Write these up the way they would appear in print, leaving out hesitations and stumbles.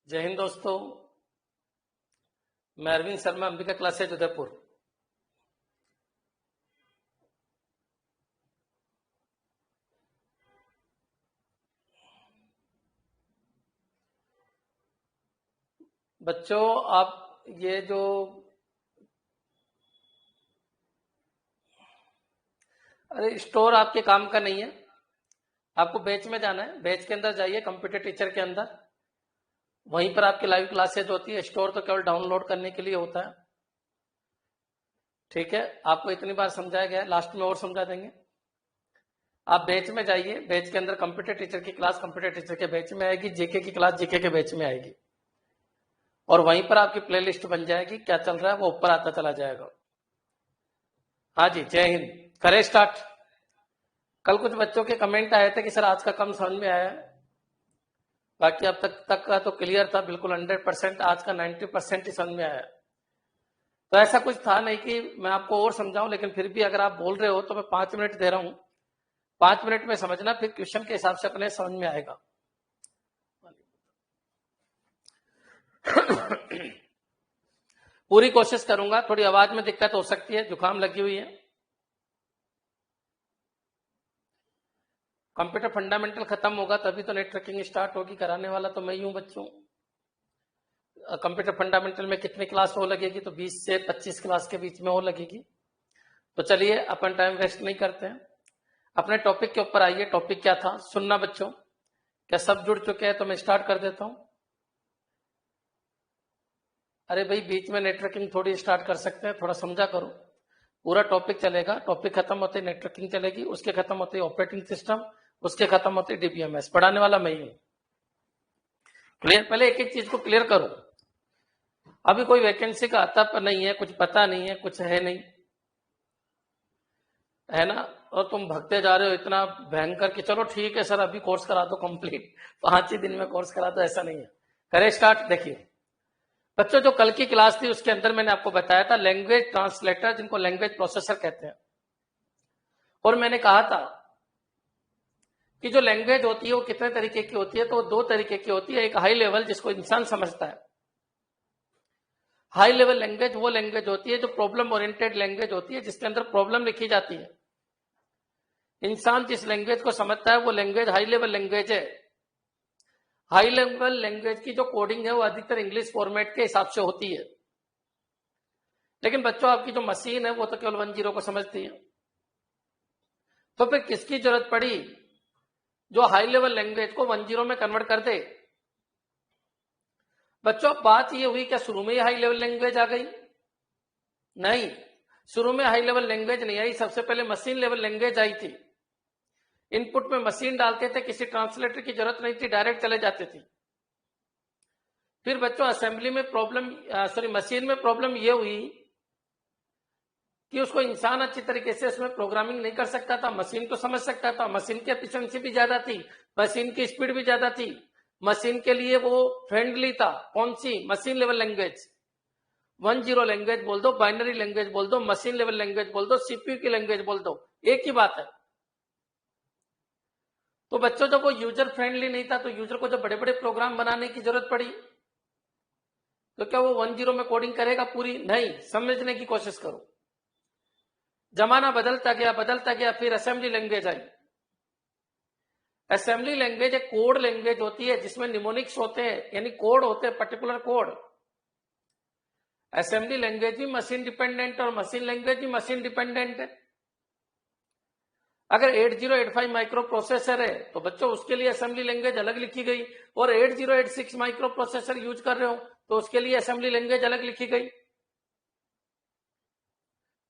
जय हिंद दोस्तों। मैं अरविंद शर्मा, अंबिका क्लासेज उदयपुर। बच्चों, आप ये जो अरे स्टोर आपके काम का नहीं है। आपको बैच में जाना है। बैच के अंदर जाइए, कंप्यूटर टीचर के अंदर। वहीं पर आपकी लाइव क्लासेज होती है। स्टोर तो केवल डाउनलोड करने के लिए होता है। ठीक है, आपको इतनी बार समझाया गया है, लास्ट में और समझा देंगे। आप बैच में जाइए। बैच के अंदर कंप्यूटर टीचर की क्लास कंप्यूटर टीचर के बैच में आएगी, जीके की क्लास जीके के बैच में आएगी, और वहीं पर आपकी प्लेलिस्ट बन जाएगी। क्या चल रहा है वो ऊपर आता चला जाएगा। हाँ जी, जय हिंद। करें स्टार्ट। कल कुछ बच्चों के कमेंट आए थे कि सर आज का कम समझ में आया है। बाकी अब तक का तो क्लियर था, बिल्कुल 100%। आज का 90% ही समझ में आया। तो ऐसा कुछ था नहीं कि मैं आपको और समझाऊं, लेकिन फिर भी अगर आप बोल रहे हो तो मैं 5 मिनट दे रहा हूं। 5 मिनट में समझना, फिर क्वेश्चन के हिसाब से अपने समझ में आएगा। पूरी कोशिश करूंगा। थोड़ी आवाज में दिक्कत हो सकती है, जुकाम लगी हुई है। कंप्यूटर फंडामेंटल खत्म होगा तभी तो नेटवर्किंग स्टार्ट होगी। कराने वाला तो मैं ही हूं बच्चों। कंप्यूटर फंडामेंटल में कितनी क्लास हो लगेगी? तो 20 से 25 क्लास के बीच में हो लगेगी। तो चलिए, अपन टाइम वेस्ट नहीं करते हैं, अपने टॉपिक के ऊपर आइए। टॉपिक क्या था सुनना बच्चों। क्या सब जुड़ चुके हैं? तो मैं स्टार्ट कर देता हूं। अरे भाई, बीच में नेटवर्किंग थोड़ी स्टार्ट कर सकते हैं, थोड़ा समझा करो। पूरा टॉपिक चलेगा। टॉपिक खत्म होते ही नेटवर्किंग चलेगी, उसके खत्म होते ही ऑपरेटिंग सिस्टम, उसके खत्म होते ही डीबीएमएस। पढ़ाने वाला मैं ही हूं। क्लियर? पहले एक एक चीज को क्लियर करो। अभी कोई वैकेंसी का आता पर नहीं है, कुछ पता नहीं है, कुछ है नहीं, है ना। और तुम भगते जा रहे हो इतना भयंकर कि चलो ठीक है सर अभी कोर्स करा दो कंप्लीट, 5 ही दिन में कोर्स करा दो, ऐसा नहीं है। करें स्टार्ट। देखिए बच्चों, जो कल की क्लास थी उसके अंदर मैंने आपको बताया था लैंग्वेज ट्रांसलेटर, जिनको लैंग्वेज प्रोसेसर कहते हैं। और मैंने कहा था कि जो लैंग्वेज होती है वो कितने तरीके की होती है? तो 2 तरीके की होती है। एक हाई लेवल, जिसको इंसान समझता है। हाई लेवल लैंग्वेज वो लैंग्वेज होती है जो प्रॉब्लम ओरिएंटेड लैंग्वेज होती है, जिसके अंदर प्रॉब्लम लिखी जाती है। इंसान जिस लैंग्वेज को समझता है वो लैंग्वेज हाई लेवल लैंग्वेज है। हाई लेवल लैंग्वेज की जो कोडिंग है वो अधिकतर इंग्लिश फॉर्मेट के हिसाब से होती है। लेकिन बच्चों, आपकी जो मशीन है वो तो केवल 10 को समझती है। तो फिर किसकी जरूरत पड़ी जो हाई लेवल लैंग्वेज को 10 में कन्वर्ट कर दे? बच्चों, बात ये हुई क्या शुरू में ही हाई लेवल लैंग्वेज आ गई? नहीं, शुरू में हाई लेवल लैंग्वेज नहीं आई। सबसे पहले मशीन लेवल लैंग्वेज आई थी। इनपुट में मशीन डालते थे, किसी ट्रांसलेटर की जरूरत नहीं थी, डायरेक्ट चले जाते थे। फिर बच्चों असेंबली में प्रॉब्लम, मशीन में प्रॉब्लम ये हुई कि उसको इंसान अच्छी तरीके से उसमें प्रोग्रामिंग नहीं कर सकता था। मशीन तो समझ सकता था, मशीन की एफिशिएंसी भी ज्यादा थी, मशीन की स्पीड भी ज्यादा थी, मशीन के लिए वो फ्रेंडली था। कौन सी? Machine level language. 10 लैंग्वेज बोल दो, बाइनरी लैंग्वेज बोल दो, मशीन लेवल लैंग्वेज बोल दो, सीपीयू की लैंग्वेज बोल दो, एक ही बात है। तो बच्चों, जब वो यूजर फ्रेंडली नहीं था तो यूजर को जब बड़े बड़े प्रोग्राम बनाने की जरूरत पड़ी तो क्या वो 10 में कोडिंग करेगा पूरी? नहीं। समझने की कोशिश करो। जमाना बदलता गया, फिर assembly language I. Assembly language एक कोड लैंग्वेज होती है जिसमें निमोनिक्स होते हैं, यानी कोड होते हैं, पर्टिकुलर कोड। असेंबली लैंग्वेज भी मशीन डिपेंडेंट और मशीन लैंग्वेज भी मशीन डिपेंडेंट है। अगर 8085 माइक्रो प्रोसेसर है तो बच्चों उसके लिए असेंबली लैंग्वेज अलग लिखी गई, और 8086 माइक्रो प्रोसेसर यूज कर रहे हो तो उसके लिए असेंबली लैंग्वेज अलग लिखी गई।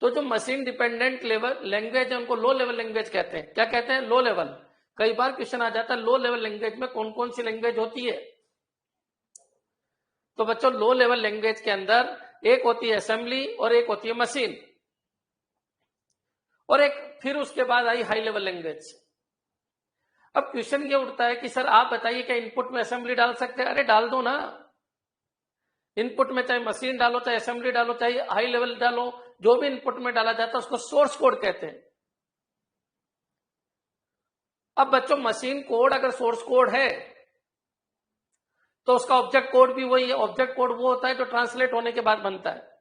तो जो मशीन डिपेंडेंट लेवल लैंग्वेज है उनको लो लेवल लैंग्वेज कहते हैं। क्या कहते हैं? Low level. कई बार क्वेश्चन आ जाता है लो लेवल लैंग्वेज में कौन कौन सी लैंग्वेज होती है। तो बच्चों, लो लेवल लैंग्वेज के अंदर एक होती है असेंबली और एक होती है मशीन, और एक फिर उसके बाद आई हाई लेवल लैंग्वेज। अब क्वेश्चन ये उठता है कि सर आप बताइए क्या इनपुट में असेंबली डाल सकते हैं? अरे डाल दो ना। इनपुट में चाहे मशीन डालो, चाहे असेंबली डालो, चाहे हाई लेवल डालो, जो भी इनपुट में डाला जाता है उसको सोर्स कोड कहते हैं। अब बच्चों, मशीन कोड अगर सोर्स कोड है तो उसका ऑब्जेक्ट कोड भी वही है। ऑब्जेक्ट कोड वो होता है जो ट्रांसलेट होने के बाद बनता है।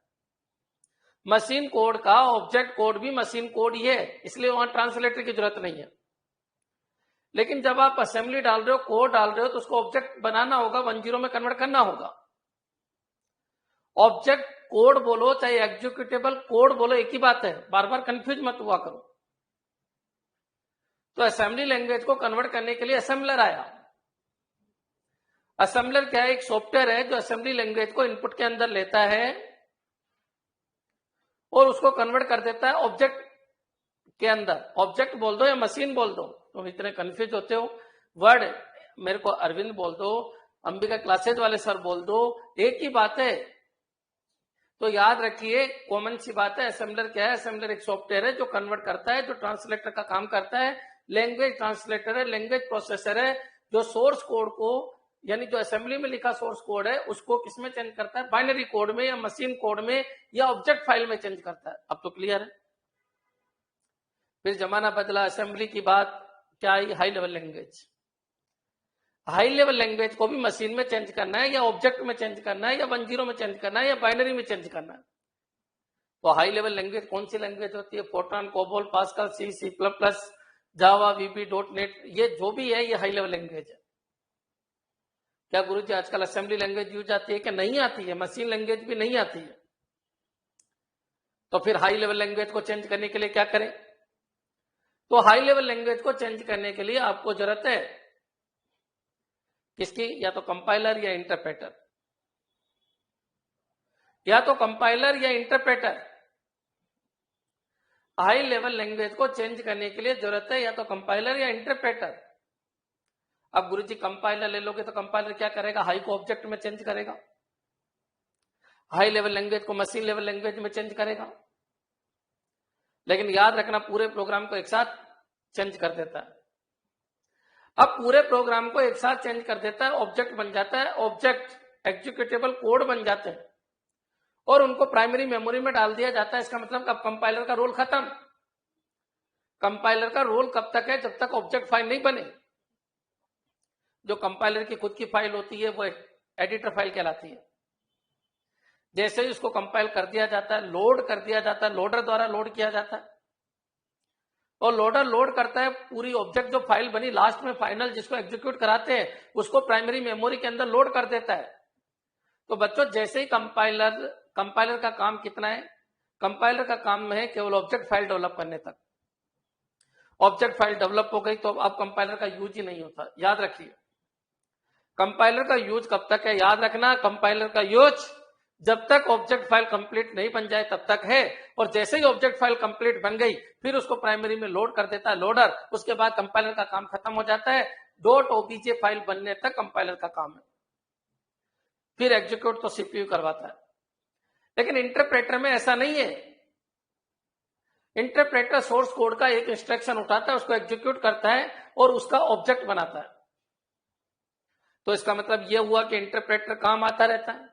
मशीन कोड का ऑब्जेक्ट कोड भी मशीन कोड ही है, इसलिए वहां ट्रांसलेटर की जरूरत नहीं है। लेकिन जब आप असेंबली डाल रहे हो, कोड डाल रहे हो, तो उसको ऑब्जेक्ट बनाना होगा, 10 में कन्वर्ट करना होगा। ऑब्जेक्ट कोड बोलो चाहे एग्जीक्यूटेबल कोड बोलो, एक ही बात है, बार बार कंफ्यूज मत हुआ करो। तो असेंबली लैंग्वेज को कन्वर्ट करने के लिए असेंबलर आया। असेंबलर क्या है? एक सॉफ्टवेयर है जो असेंबली लैंग्वेज को इनपुट के अंदर लेता है और उसको कन्वर्ट कर देता है ऑब्जेक्ट के अंदर। ऑब्जेक्ट बोल दो या मशीन बोल दो, तुम इतने कंफ्यूज होते हो। वर्ड मेरे को अरविंद बोल दो, अंबिका क्लासेज वाले सर बोल दो, एक ही बात है। तो याद रखिए, कॉमन सी बात है। असेंबलर क्या है? असेंबलर एक सॉफ्टवेयर है जो कन्वर्ट करता है, जो ट्रांसलेटर का काम करता है। लैंग्वेज ट्रांसलेटर है, लैंग्वेज प्रोसेसर है, जो सोर्स कोड को, यानी जो असेंबली में लिखा सोर्स कोड है उसको किसमें चेंज करता है? बाइनरी कोड में या मशीन कोड में या ऑब्जेक्ट फाइल में चेंज करता है। अब तो क्लियर है। फिर जमाना बदला, असेंबली की बात क्या आई? High level language. High level language को भी मशीन में चेंज करना है या ऑब्जेक्ट में चेंज करना है या 10 में चेंज करना है या बाइनरी में चेंज करना है। तो हाई लेवल लैंग्वेज कौन सी लैंग्वेज होती है? फोर्ट्रान, कोबोल, पास्कल, सी, सी प्लस प्लस, जावा, वीबी, .NET, ये जो भी है ये हाई लेवल लैंग्वेज है। क्या गुरुजी आजकल असेंबली लैंग्वेज यूज आती है? क्या नहीं आती है? मशीन लैंग्वेज भी नहीं आती है। तो फिर हाई लेवल लैंग्वेज को चेंज करने के लिए क्या करें? तो हाई लेवल लैंग्वेज को चेंज करने के लिए आपको जरूरत है किसकी? या तो कंपाइलर या इंटरप्रेटर, या तो कंपाइलर या इंटरप्रेटर। हाई लेवल लैंग्वेज को चेंज करने के लिए जरूरत है या तो कंपाइलर या इंटरप्रेटर। अब गुरुजी कंपाइलर ले लोगे तो कंपाइलर क्या करेगा? हाई को ऑब्जेक्ट में चेंज करेगा, हाई लेवल लैंग्वेज को मशीन लेवल लैंग्वेज में चेंज करेगा। लेकिन याद रखना, पूरे प्रोग्राम को एक साथ चेंज कर देता है। अब पूरे प्रोग्राम को एक साथ चेंज कर देता है, ऑब्जेक्ट बन जाता है, ऑब्जेक्ट एग्जीक्यूटेबल कोड बन जाते हैं और उनको प्राइमरी मेमोरी में डाल दिया जाता है। इसका मतलब अब कंपाइलर का रोल खत्म। कंपाइलर का रोल कब तक है? जब तक ऑब्जेक्ट फाइल नहीं बने। जो कंपाइलर की खुद की फाइल होती है वो एडिटर फाइल कहलाती है। जैसे ही उसको कंपाइल कर दिया जाता है, लोड कर दिया जाता है, लोडर द्वारा लोड किया जाता है, और लोडर लोड करता है पूरी ऑब्जेक्ट जो फाइल बनी, लास्ट में फाइनल जिसको एग्जीक्यूट कराते हैं उसको प्राइमरी मेमोरी के अंदर लोड कर देता है। तो बच्चों, जैसे ही कंपाइलर का काम कितना है? कंपाइलर का काम है केवल ऑब्जेक्ट फाइल डेवलप करने तक। ऑब्जेक्ट फाइल डेवलप हो गई तो अब कंपाइलर का यूज ही नहीं होता। याद रखिए, कंपाइलर का यूज कब तक है? याद रखना, कंपाइलर का यूज जब तक ऑब्जेक्ट फाइल कंप्लीट नहीं बन जाए तब तक है, और जैसे ही ऑब्जेक्ट फाइल कंप्लीट बन गई फिर उसको प्राइमरी में लोड कर देता है लोडर। उसके बाद कंपाइलर का काम खत्म हो जाता है। .obj फाइल बनने तक कंपाइलर का काम है, फिर एग्जीक्यूट तो सीपीयू करवाता है। लेकिन इंटरप्रेटर में ऐसा नहीं है। इंटरप्रेटर सोर्स कोड का एक इंस्ट्रक्शन उठाता है, उसको एग्जीक्यूट करता है और उसका ऑब्जेक्ट बनाता है। तो इसका मतलब यह हुआ कि इंटरप्रेटर काम आता रहता है।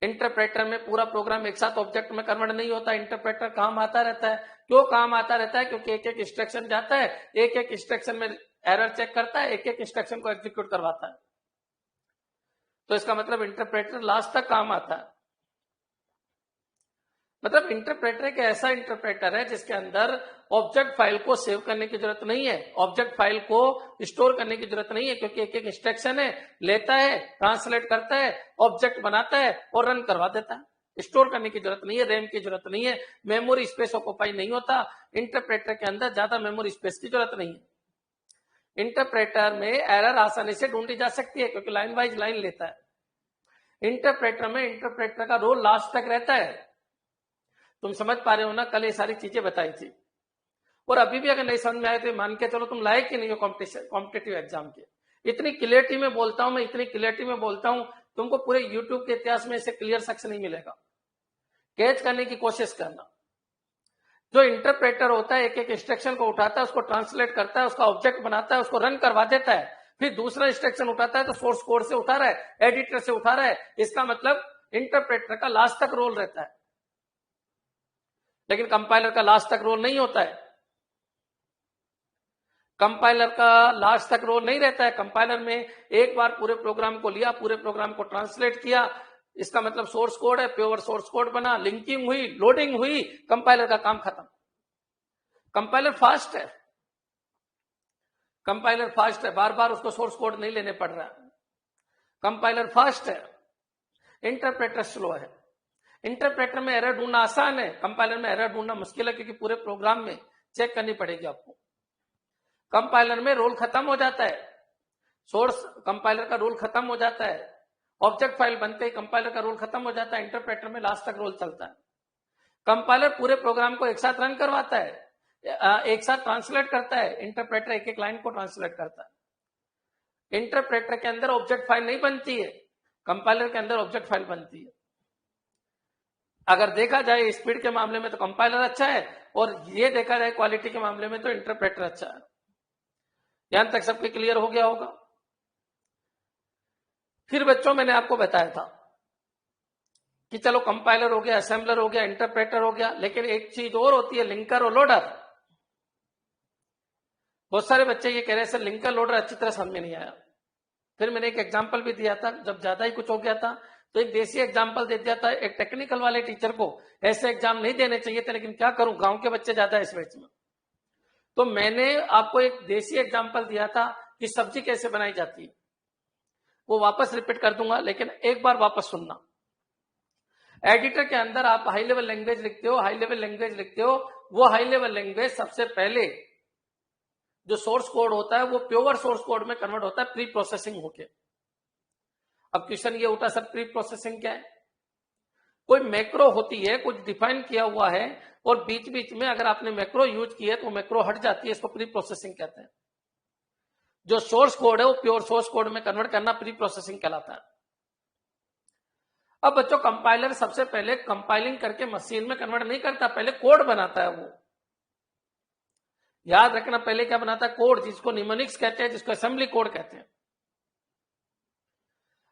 इंटरप्रेटर में पूरा प्रोग्राम एक साथ ऑब्जेक्ट में कन्वर्ट नहीं होता, इंटरप्रेटर काम आता रहता है। क्यों काम आता रहता है? क्योंकि एक एक इंस्ट्रक्शन जाता है, एक एक इंस्ट्रक्शन में एरर चेक करता है, एक एक इंस्ट्रक्शन को एग्जीक्यूट करवाता है। तो इसका मतलब इंटरप्रेटर लास्ट तक काम आता है। मतलब इंटरप्रेटर एक ऐसा इंटरप्रेटर है जिसके अंदर ऑब्जेक्ट फाइल को सेव करने की जरूरत नहीं है, ऑब्जेक्ट फाइल को स्टोर करने की जरूरत नहीं है, क्योंकि एक एक इंस्ट्रक्शन है, लेता है, ट्रांसलेट करता है, ऑब्जेक्ट बनाता है और रन करवा देता है। स्टोर करने की जरूरत नहीं है, रैम की जरूरत नहीं है, मेमोरी स्पेस ऑक्यूपाई नहीं होता। इंटरप्रेटर के अंदर ज्यादा मेमोरी स्पेस की जरूरत नहीं है। इंटरप्रेटर में एरर आसानी से ढूंढी जा सकती है क्योंकि लाइन वाइज लाइन लेता है। इंटरप्रेटर में इंटरप्रेटर का रोल लास्ट तक रहता है। तुम समझ पा रहे हो ना? कल ये सारी चीजें बताई थी, और अभी भी अगर नहीं समझ में आए तो मान के चलो तुम लायक ही नहीं हो कॉम्पिटिटिव एग्जाम के। इतनी क्लियरिटी में बोलता हूं मैं, इतनी क्लियरिटी में बोलता हूं, तुमको पूरे यूट्यूब के इतिहास में इसे क्लियर शख्स नहीं मिलेगा। कैच करने की कोशिश करना। जो इंटरप्रेटर होता है एक एक इंस्ट्रक्शन को उठाता है, उसको ट्रांसलेट करता है, उसका ऑब्जेक्ट बनाता है, उसको रन करवा देता है, फिर दूसरा इंस्ट्रक्शन उठाता है तो सोर्स कोड से उठा रहा है, एडिटर से उठा रहा है। इसका मतलब इंटरप्रेटर का लास्ट तक रोल रहता है, लेकिन कंपाइलर का लास्ट तक रोल नहीं होता है। कंपाइलर का लास्ट तक रोल नहीं रहता है। कंपाइलर में एक बार पूरे प्रोग्राम को लिया, पूरे प्रोग्राम को ट्रांसलेट किया, इसका मतलब सोर्स कोड है, प्योर सोर्स कोड बना, लिंकिंग हुई, लोडिंग हुई, कंपाइलर का काम खत्म। कंपाइलर फास्ट है, कंपाइलर फास्ट है, बार बार उसको सोर्स कोड नहीं लेने पड़ रहा है। कंपाइलर फास्ट है, इंटरप्रेटर स्लो है। इंटरप्रेटर में एरर ढूंढना आसान है, कंपाइलर में एरर ढूंढना मुश्किल है, क्योंकि पूरे प्रोग्राम में चेक करनी पड़ेगी आपको। कंपाइलर में रोल खत्म हो जाता है, सोर्स कंपाइलर का रोल खत्म हो जाता है, ऑब्जेक्ट फाइल बनते ही कंपाइलर का रोल खत्म हो जाता है। इंटरप्रेटर में लास्ट तक रोल चलता है। कंपाइलर पूरे प्रोग्राम को एक साथ रन करवाता है, एक साथ ट्रांसलेट करता है, इंटरप्रेटर एक एक लाइन को ट्रांसलेट करता है। इंटरप्रेटर के अंदर ऑब्जेक्ट फाइल नहीं बनती है, कंपाइलर के अंदर ऑब्जेक्ट फाइल बनती है। अगर देखा जाए स्पीड के मामले में तो कंपाइलर अच्छा है, और ये देखा जाए क्वालिटी के मामले में तो इंटरप्रेटर अच्छा है। यहां तक सबके क्लियर हो गया होगा। फिर बच्चों मैंने आपको बताया था कि चलो कंपाइलर हो गया, असेंबलर हो गया, इंटरप्रेटर हो गया, लेकिन एक चीज और होती है, लिंकर और लोडर। बहुत सारे बच्चे ये कह रहे हैं सर लिंकर लोडर अच्छी तरह समझ में नहीं आया। फिर मैंने एक एग्जाम्पल भी दिया था, जब ज्यादा ही कुछ हो गया था तो एक देसी एग्जाम्पल दे दिया था। एक टेक्निकल वाले टीचर को ऐसे एग्जाम नहीं देने चाहिए थे, लेकिन क्या करूं, गांव के बच्चे ज्यादा है इस बैच में। तो मैंने आपको एक देसी एग्जाम्पल दिया था कि सब्जी कैसे बनाई जाती है, वो वापस रिपीट कर दूंगा, लेकिन एक बार वापस सुनना। एडिटर के अंदर आप हाई लेवल लैंग्वेज लिखते हो, हाई लेवल लैंग्वेज लिखते हो, वो हाई लेवल लैंग्वेज सबसे पहले जो सोर्स कोड होता है वो प्योर सोर्स कोड में कन्वर्ट होता है प्री प्रोसेसिंग होके। अब क्वेश्चन ये उठा, सर प्री प्रोसेसिंग क्या है? कोई मैक्रो होती है, कुछ डिफाइन किया हुआ है, और बीच बीच में अगर आपने मैक्रो यूज किया तो मैक्रो हट जाती है, इसको प्री प्रोसेसिंग कहते हैं। जो सोर्स कोड है वो प्योर सोर्स कोड में कन्वर्ट करना प्री प्रोसेसिंग कहलाता है। अब बच्चों कंपाइलर सबसे पहले कंपाइलिंग करके मशीन में कन्वर्ट नहीं करता, पहले कोड बनाता है वो। याद रखना, पहले क्या बनाता है? कोड, जिसको निमोनिक्स कहते हैं, जिसको असेंबली कोड कहते हैं।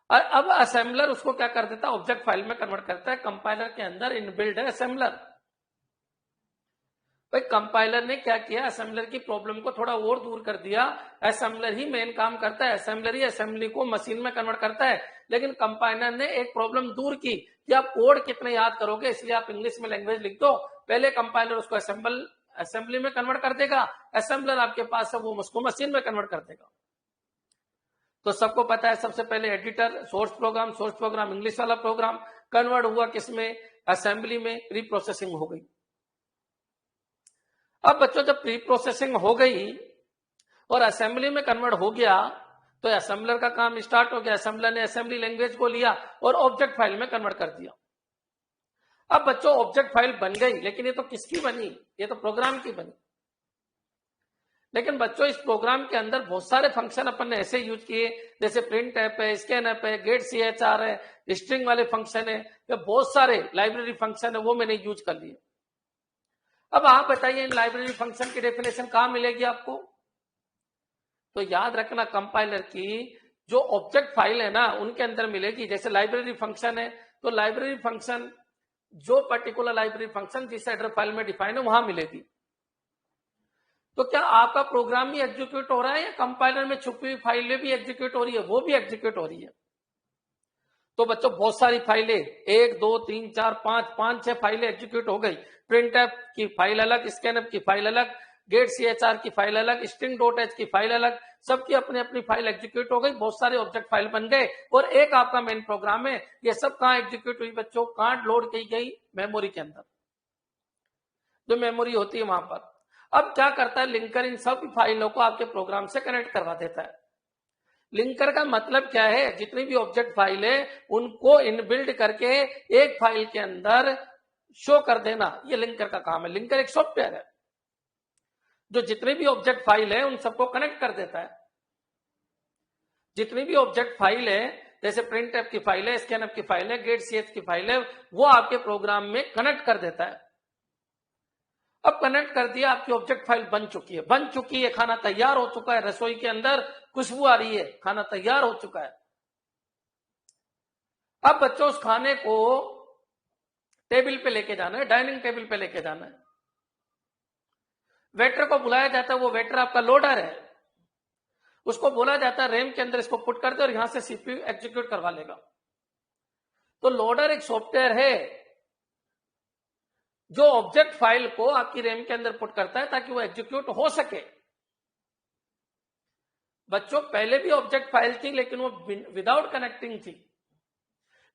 और अब असेंबलर उसको क्या कर देता है? ऑब्जेक्ट फाइल में कन्वर्ट करता है। कंपाइलर के अंदर इनबिल्ड है असेंबलर। भाई कंपाइलर ने क्या किया? असेंबलर की प्रॉब्लम को थोड़ा और दूर कर दिया। असेंबलर ही मेन काम करता है, असेंबलर ही असेंबली को मशीन में कन्वर्ट करता है। लेकिन कंपाइलर ने एक प्रॉब्लम दूर की कि आप कोड कितने याद करोगे, इसलिए आप इंग्लिश में लैंग्वेज लिख दो। पहले कंपाइलर उसको असेंबली में कन्वर्ट कर देगा, असेंबलर आपके पास है वो उसको मशीन में कन्वर्ट कर देगा। तो सबको पता है सबसे पहले एडिटर, सोर्स प्रोग्राम इंग्लिश वाला प्रोग्राम कन्वर्ट हुआ किसमें? असेंबली में। प्री प्रोसेसिंग हो गई। अब बच्चों जब प्री प्रोसेसिंग हो गई और असेंबली में कन्वर्ट हो गया तो असेंबलर का काम स्टार्ट हो गया। असेंबलर ने असेंबली लैंग्वेज को लिया और ऑब्जेक्ट फाइल में कन्वर्ट कर दिया। अब बच्चों ऑब्जेक्ट फाइल बन गई, लेकिन ये तो किसकी बनी? ये तो प्रोग्राम की बनी। लेकिन बच्चों इस प्रोग्राम के अंदर बहुत सारे फंक्शन अपन ने ऐसे यूज किए, जैसे प्रिंट ऐप है, स्कैन ऐप है, गेट CHR है, स्ट्रिंग वाले फंक्शन है, या बहुत सारे लाइब्रेरी फंक्शन है, वो मैंने यूज कर लिए। अब आप बताइए इन लाइब्रेरी फंक्शन की डेफिनेशन कहां मिलेगी आपको? तो याद रखना, कंपाइलर की जो ऑब्जेक्ट फाइल है ना उनके अंदर मिलेगी। जैसे लाइब्रेरी फंक्शन है तो लाइब्रेरी फंक्शन, जो पर्टिकुलर लाइब्रेरी फंक्शन जिस हेडर फाइल में डिफाइन है वहां मिलेगी। तो क्या आपका प्रोग्राम भी एग्जीक्यूट हो रहा है या कंपाइलर में छुपी हुई फाइलें भी एग्जीक्यूट हो रही है? वो भी एग्जीक्यूट हो रही है। तो बच्चों बहुत सारी फाइलें, 1 2 3 4 5 6 फाइलें एग्जीक्यूट हो गई। प्रिंट ऐप की फाइल अलग, स्कैन ऐप की फाइल अलग, गेट CHR की फाइल अलग, string.h की फाइल अलग, सबकी अपनी अपनी फाइल एग्जीक्यूट हो गई। बहुत सारे ऑब्जेक्ट फाइल बन गए और एक आपका मेन प्रोग्राम है। ये सब कहां एग्जीक्यूट हुई बच्चों? कहां लोड की गई? मेमोरी के अंदर, जो मेमोरी होती है वहां पर। अब क्या करता है लिंकर? इन सब फाइलों को आपके प्रोग्राम से कनेक्ट करवा देता है। लिंकर का मतलब क्या है? जितनी भी ऑब्जेक्ट फाइल है उनको इनबिल्ड करके एक फाइल के अंदर शो कर देना, ये लिंकर का काम है। लिंकर एक सॉफ्टवेयर है जो जितनी भी ऑब्जेक्ट फाइल है उन सबको कनेक्ट कर देता है। जितनी भी ऑब्जेक्ट फाइल है, जैसे प्रिंट ऐप की फाइल है, स्कैन ऐप की फाइल है, गेट CH की फाइल है, वो आपके प्रोग्राम में कनेक्ट कर देता है। अब कनेक्ट कर दिया, आपकी ऑब्जेक्ट फाइल बन चुकी है, खाना तैयार हो चुका है, रसोई के अंदर खुशबू आ रही है, खाना तैयार हो चुका है। अब बच्चों उस खाने को टेबल पे लेके जाना है, डाइनिंग टेबल पे लेके जाना है। वेटर को बुलाया जाता है, वो वेटर आपका लोडर है, उसको बोला जाता है रैम के अंदर इसको पुट कर दे और यहां से सीपीयू एग्जीक्यूट करवा लेगा। तो लोडर एक सॉफ्टवेयर है जो ऑब्जेक्ट फाइल को आपकी रैम के अंदर पुट करता है ताकि वो एग्जीक्यूट हो सके। बच्चों पहले भी ऑब्जेक्ट फाइल थी लेकिन वो विदाउट कनेक्टिंग थी।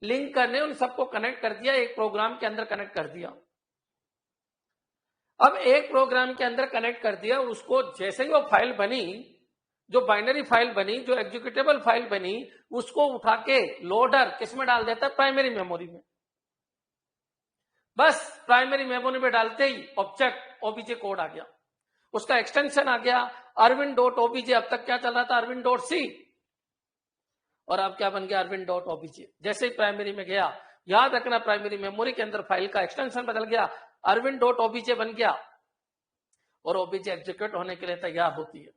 लिंकर ने उन सबको कनेक्ट कर दिया, एक प्रोग्राम के अंदर कनेक्ट कर दिया। अब एक प्रोग्राम के अंदर कनेक्ट कर दिया, उसको जैसे ही वो फाइल बनी, जो बाइनरी फाइल बनी, जो एग्जीक्यूटेबल फाइल बनी, उसको उठा के लोडर किसमें डाल देता है? प्राइमरी मेमोरी में। बस प्राइमरी मेमोरी में डालते ही ऑब्जेक्ट ओबीजे कोड आ गया, उसका एक्सटेंशन आ गया अरविंद डॉट ओबीजे। अब तक क्या चल रहा था? अरविंद डॉट सी, और अब क्या बन गया? Arvind dot OBJ. जैसे ही प्राइमरी में गया, याद रखना प्राइमरी मेमोरी के अंदर फाइल का एक्सटेंशन बदल गया, अरविंद डॉट ओबीजे बन गया और ओबीजे एग्जीक्यूट होने के लिए तैयार होती है।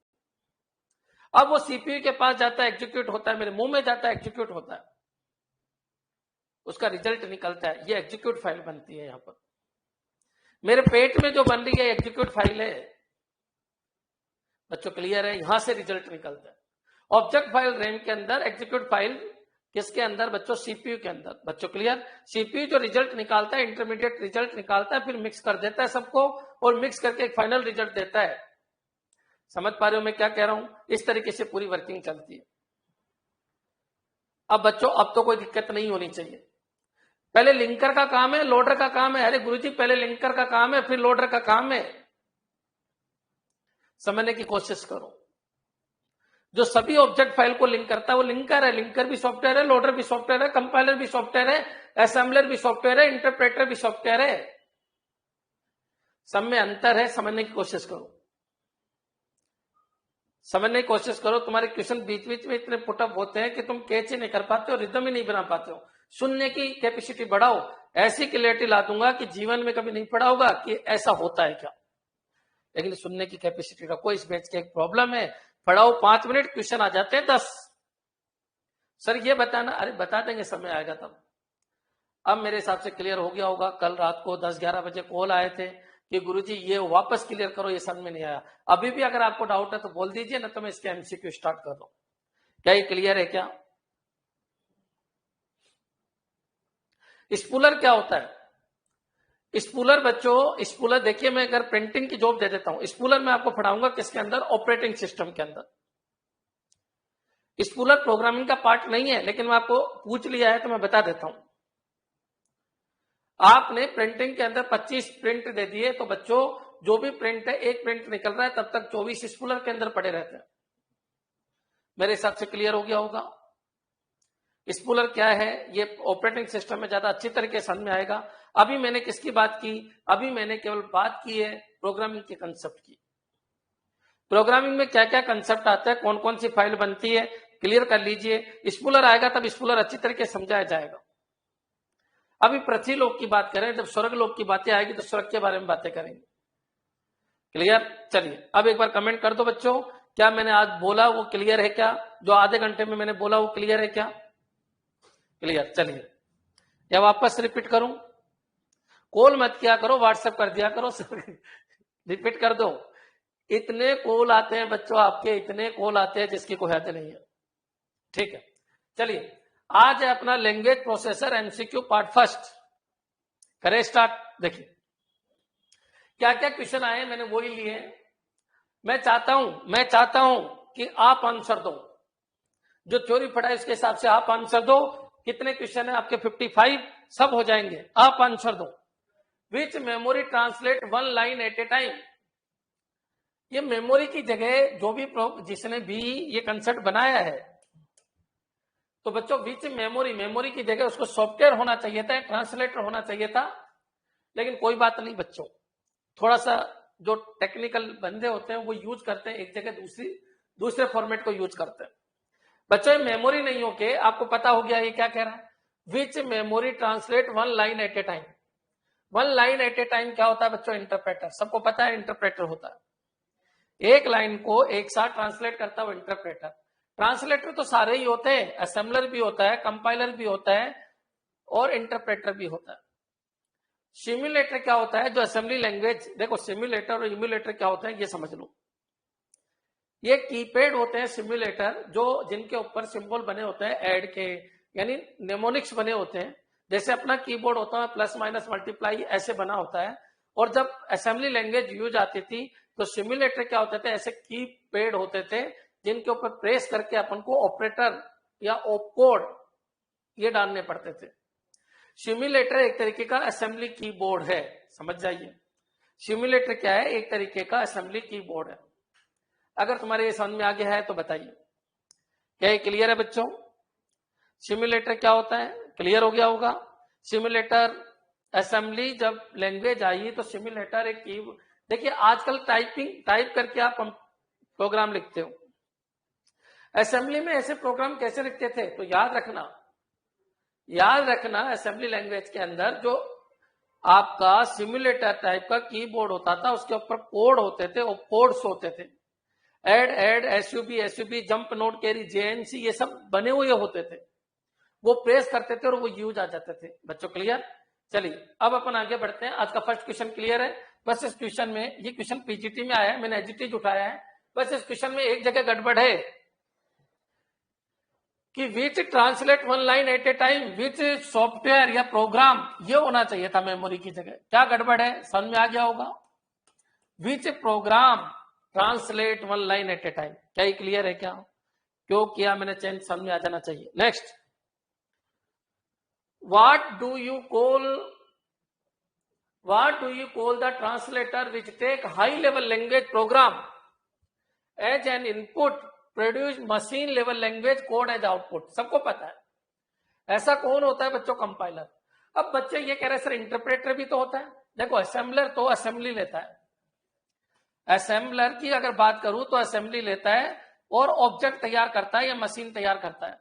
अब वो सीपीयू के पास जाता है, एग्जीक्यूट होता है, मेरे मुंह में जाता है, एग्जीक्यूट होता है, उसका रिजल्ट निकलता है, ये एग्जीक्यूट फाइल बनती है। यहां पर मेरे पेट में जो बन रही है एग्जीक्यूट फाइल है। बच्चों क्लियर है? यहां से रिजल्ट निकलता है। ऑब्जेक्ट फाइल रैम के अंदर, एग्जीक्यूट फाइल किसके अंदर? बच्चों सीपीयू के अंदर। बच्चों क्लियर? सीपीयू जो रिजल्ट निकालता है, इंटरमीडिएट रिजल्ट निकालता है, फिर मिक्स कर देता है सबको और मिक्स करके एक फाइनल रिजल्ट देता है। समझ पा रहे हो मैं क्या कह रहा हूं? इस तरीके से पूरी वर्किंग चलती है। अब बच्चों अब तो कोई दिक्कत नहीं होनी चाहिए। पहले लिंकर का काम है, लोडर का काम है। अरे गुरुजी पहले लिंकर का काम है फिर लोडर का काम है। समझने की कोशिश करो। जो सभी ऑब्जेक्ट फाइल को लिंक करता है वो लिंकर है। लिंकर भी सॉफ्टवेयर है, लोडर भी सॉफ्टवेयर है, कंपाइलर भी सॉफ्टवेयर है, असेंबलर भी सॉफ्टवेयर है, इंटरप्रेटर भी सॉफ्टवेयर है। सब में अंतर है, समझने की कोशिश करो। समझने की कोशिश करो। तुम्हारे क्वेश्चन बीच बीच में इतने पुटअप होते हैं कि तुम कैच ही नहीं कर पाते हो, रिदम ही नहीं बना पाते हो। सुनने की कैपेसिटी बढ़ाओ, ऐसी क्लियरिटी ला दूंगा कि जीवन में कभी नहीं पढ़ा होगा कि ऐसा होता है क्या। लेकिन सुनने की कैपेसिटी रखो। इस बैच की एक प्रॉब्लम है, पढ़ाओ 5 मिनट, क्वेश्चन आ जाते हैं 10। सर ये बताना, अरे बता देंगे समय आएगा तब। अब मेरे हिसाब से क्लियर हो गया होगा। कल रात को 10-11 बजे कॉल आए थे कि गुरुजी ये वापस क्लियर करो, ये समझ में नहीं आया। अभी भी अगर आपको डाउट है तो बोल दीजिए, ना तो मैं इसके एमसीक्यू स्टार्ट कर दूं। क्या ये क्लियर है क्या? स्पूलर क्या होता है? स्पूलर बच्चों, स्पूलर देखिए, मैं अगर प्रिंटिंग की जॉब दे देता हूं, स्पूलर मैं आपको पढ़ाऊंगा किसके अंदर? ऑपरेटिंग सिस्टम के अंदर। स्पूलर प्रोग्रामिंग का पार्ट नहीं है, लेकिन मैं आपको पूछ लिया है तो मैं बता देता हूं। आपने प्रिंटिंग के अंदर 25 प्रिंट दे दिए तो बच्चों जो भी प्रिंट है, एक प्रिंट निकल रहा है तब तक 24 स्पूलर के अंदर पड़े रहते हैं। मेरे हिसाब से क्लियर हो गया होगा। स्पूलर क्या है ये ऑपरेटिंग सिस्टम में ज्यादा अच्छी तरीके से समझ में आएगा। अभी मैंने किसकी बात की? अभी मैंने केवल बात की है प्रोग्रामिंग के कंसेप्ट की। प्रोग्रामिंग में क्या क्या कंसेप्ट आता है, कौन कौन सी फाइल बनती है, क्लियर कर लीजिए। स्पूलर आएगा तब स्पूलर अच्छी तरीके से समझाया जाएगा। अभी पृथ्वी लोक की बात करें, जब स्वर्ग लोक की बातें आएगी तो स्वर्ग के बारे में बातें करेंगे। क्लियर? चलिए अब एक बार कमेंट कर दो बच्चों, क्या मैंने आज बोला वो क्लियर है क्या? जो आधे घंटे में मैंने बोला वो क्लियर है क्या? क्लियर। चलिए या वापस रिपीट करूं? कॉल मत किया करो, व्हाट्सएप कर दिया करो। रिपीट कर दो। इतने कॉल आते हैं बच्चों आपके, इतने कॉल आते हैं जिसकी कोई हद नहीं है। ठीक है, चलिए आज है अपना language processor MCQ part first. करें स्टार्ट। देखिए क्या क्या क्वेश्चन आए मैंने वो ही लिए। मैं चाहता हूं कि आप आंसर दो, जो थ्योरी पढ़ा है उसके हिसाब से आप आंसर दो। कितने क्वेश्चन है आपके? 55 सब हो जाएंगे। आप आंसर दो। Which memory translate 1 line at a time. ये मेमोरी की जगह जो भी जिसने भी ये कंसेप्ट बनाया है, तो बच्चों विच मेमोरी की जगह उसको सॉफ्टवेयर होना चाहिए था, ट्रांसलेटर होना चाहिए था। लेकिन कोई बात नहीं बच्चों, थोड़ा सा जो टेक्निकल बंदे होते हैं वो यूज करते हैं, एक जगह दूसरे फॉर्मेट को यूज करते हैं। बच्चों मेमोरी नहीं होके आपको पता हो गया ये क्या कह रहा है? Which memory translate 1 line at a time. 1 line at a time क्या होता है बच्चों? इंटरप्रेटर। सबको पता है इंटरप्रेटर होता है, एक लाइन को एक साथ ट्रांसलेट करता है इंटरप्रेटर। ट्रांसलेटर तो सारे ही होते हैं, असेंबलर भी होता है, कंपाइलर भी होता है और इंटरप्रेटर भी होता है। सिम्युलेटर क्या होता है, जो असेंबली लैंग्वेज, देखो सिम्युलेटर और इम्युलेटर क्या होते हैं ये समझ लो। ये कीपैड होते हैं सिम्युलेटर, जो जिनके ऊपर सिंबल बने होते हैं ऐड के, यानी नेमोनिक्स बने होते हैं। जैसे अपना कीबोर्ड होता है प्लस माइनस मल्टीप्लाई ऐसे बना होता है। और जब असेंबली लैंग्वेज यूज आती थी तो सिम्युलेटर क्या होते थे, ऐसे कीपैड होते थे जिनके ऊपर प्रेस करके अपन को ऑपरेटर या ऑपकोड ये डालने पड़ते थे। सिम्युलेटर एक तरीके का असेंबली कीबोर्ड है, समझ जाइए। सिम्युलेटर क्या है, एक तरीके का असेंबली कीबोर्ड है। अगर तुम्हारे ये समझ में आ गया है तो बताइए, क्या ये क्लियर है बच्चों? सिम्युलेटर क्या होता है, क्लियर हो गया होगा। सिम्युलेटर असेंबली जब लैंग्वेज आई तो सिम्युलेटर एक की, देखिए आजकल टाइप करके आप प्रोग्राम लिखते हो, असेंबली में ऐसे प्रोग्राम कैसे लिखते थे? तो याद रखना असेंबली लैंग्वेज के अंदर जो आपका सिम्युलेटर टाइप का कीबोर्ड होता था उसके ऊपर कोड होते थे, वो कोड्स होते थे। Add SUB jump not carry JNC ये सब बने हुए होते थे, वो प्रेस करते थे और वो यूज आ जाते थे। बच्चों क्लियर? चलिए अब अपन आगे बढ़ते हैं। आज का फर्स्ट क्वेश्चन क्लियर है? बस इस क्वेश्चन में, ये क्वेश्चन पीजीटी में आया है, मैंने एजीटी उठाया है, बस इस क्वेश्चन में एक जगह गड़बड़ है कि which translate one line at a time, which software या प्रोग्राम, ये होना चाहिए था मेमोरी की जगह। क्या गड़बड़ है, समझ में आ गया होगा? विच programme translate one line at a time, क्या ये क्लियर है? क्या क्यों किया मैंने चेंज, समझ में आ जाना चाहिए। Next, what do you call the translator which take high level language program as an input, produce machine level language code as output? सबको पता है ऐसा कौन होता है बच्चों, कंपाइलर। अब बच्चे ये कह रहे हैं सर इंटरप्रेटर भी तो होता है। देखो असेंबलर तो असेंबली लेता है, असेंबलर की अगर बात करूं तो असेंबली लेता है और ऑब्जेक्ट तैयार करता है या मशीन तैयार करता है।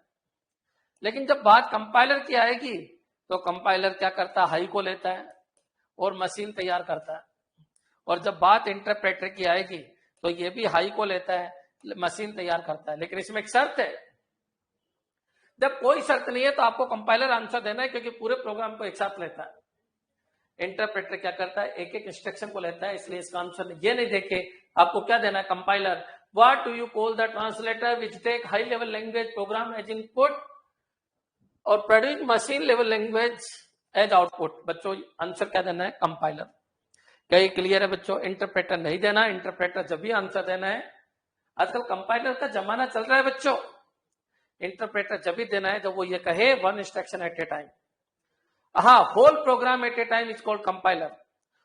लेकिन जब बात कंपाइलर की आएगी तो कंपाइलर क्या करता है, हाई को लेता है और मशीन तैयार करता है। और जब बात इंटरप्रेटर की आएगी तो ये भी हाई को लेता है, मशीन तैयार करता है। लेकिन इसमें एक शर्त है, जब कोई शर्त नहीं है तो आपको कंपाइलर आंसर देना है, क्योंकि पूरे प्रोग्राम को एक साथ लेता है। इंटरप्रेटर क्या करता है, एक एक इंस्ट्रक्शन को लेता है, इसलिए इसका आंसर ये नहीं देखे आपको क्या देना है, compiler. What do you call the translator which take high level language program as input और produce machine level language as output? बच्चों आंसर क्या देना है, कंपाइलर। क्या ये क्लियर है बच्चों? इंटरप्रेटर नहीं देना, इंटरप्रेटर जब भी आंसर देना है। आजकल कंपाइलर का जमाना चल रहा है बच्चों, इंटरप्रेटर जब भी देना है जब वो ये कहे one instruction at a time. हाँ, whole program at a time is called compiler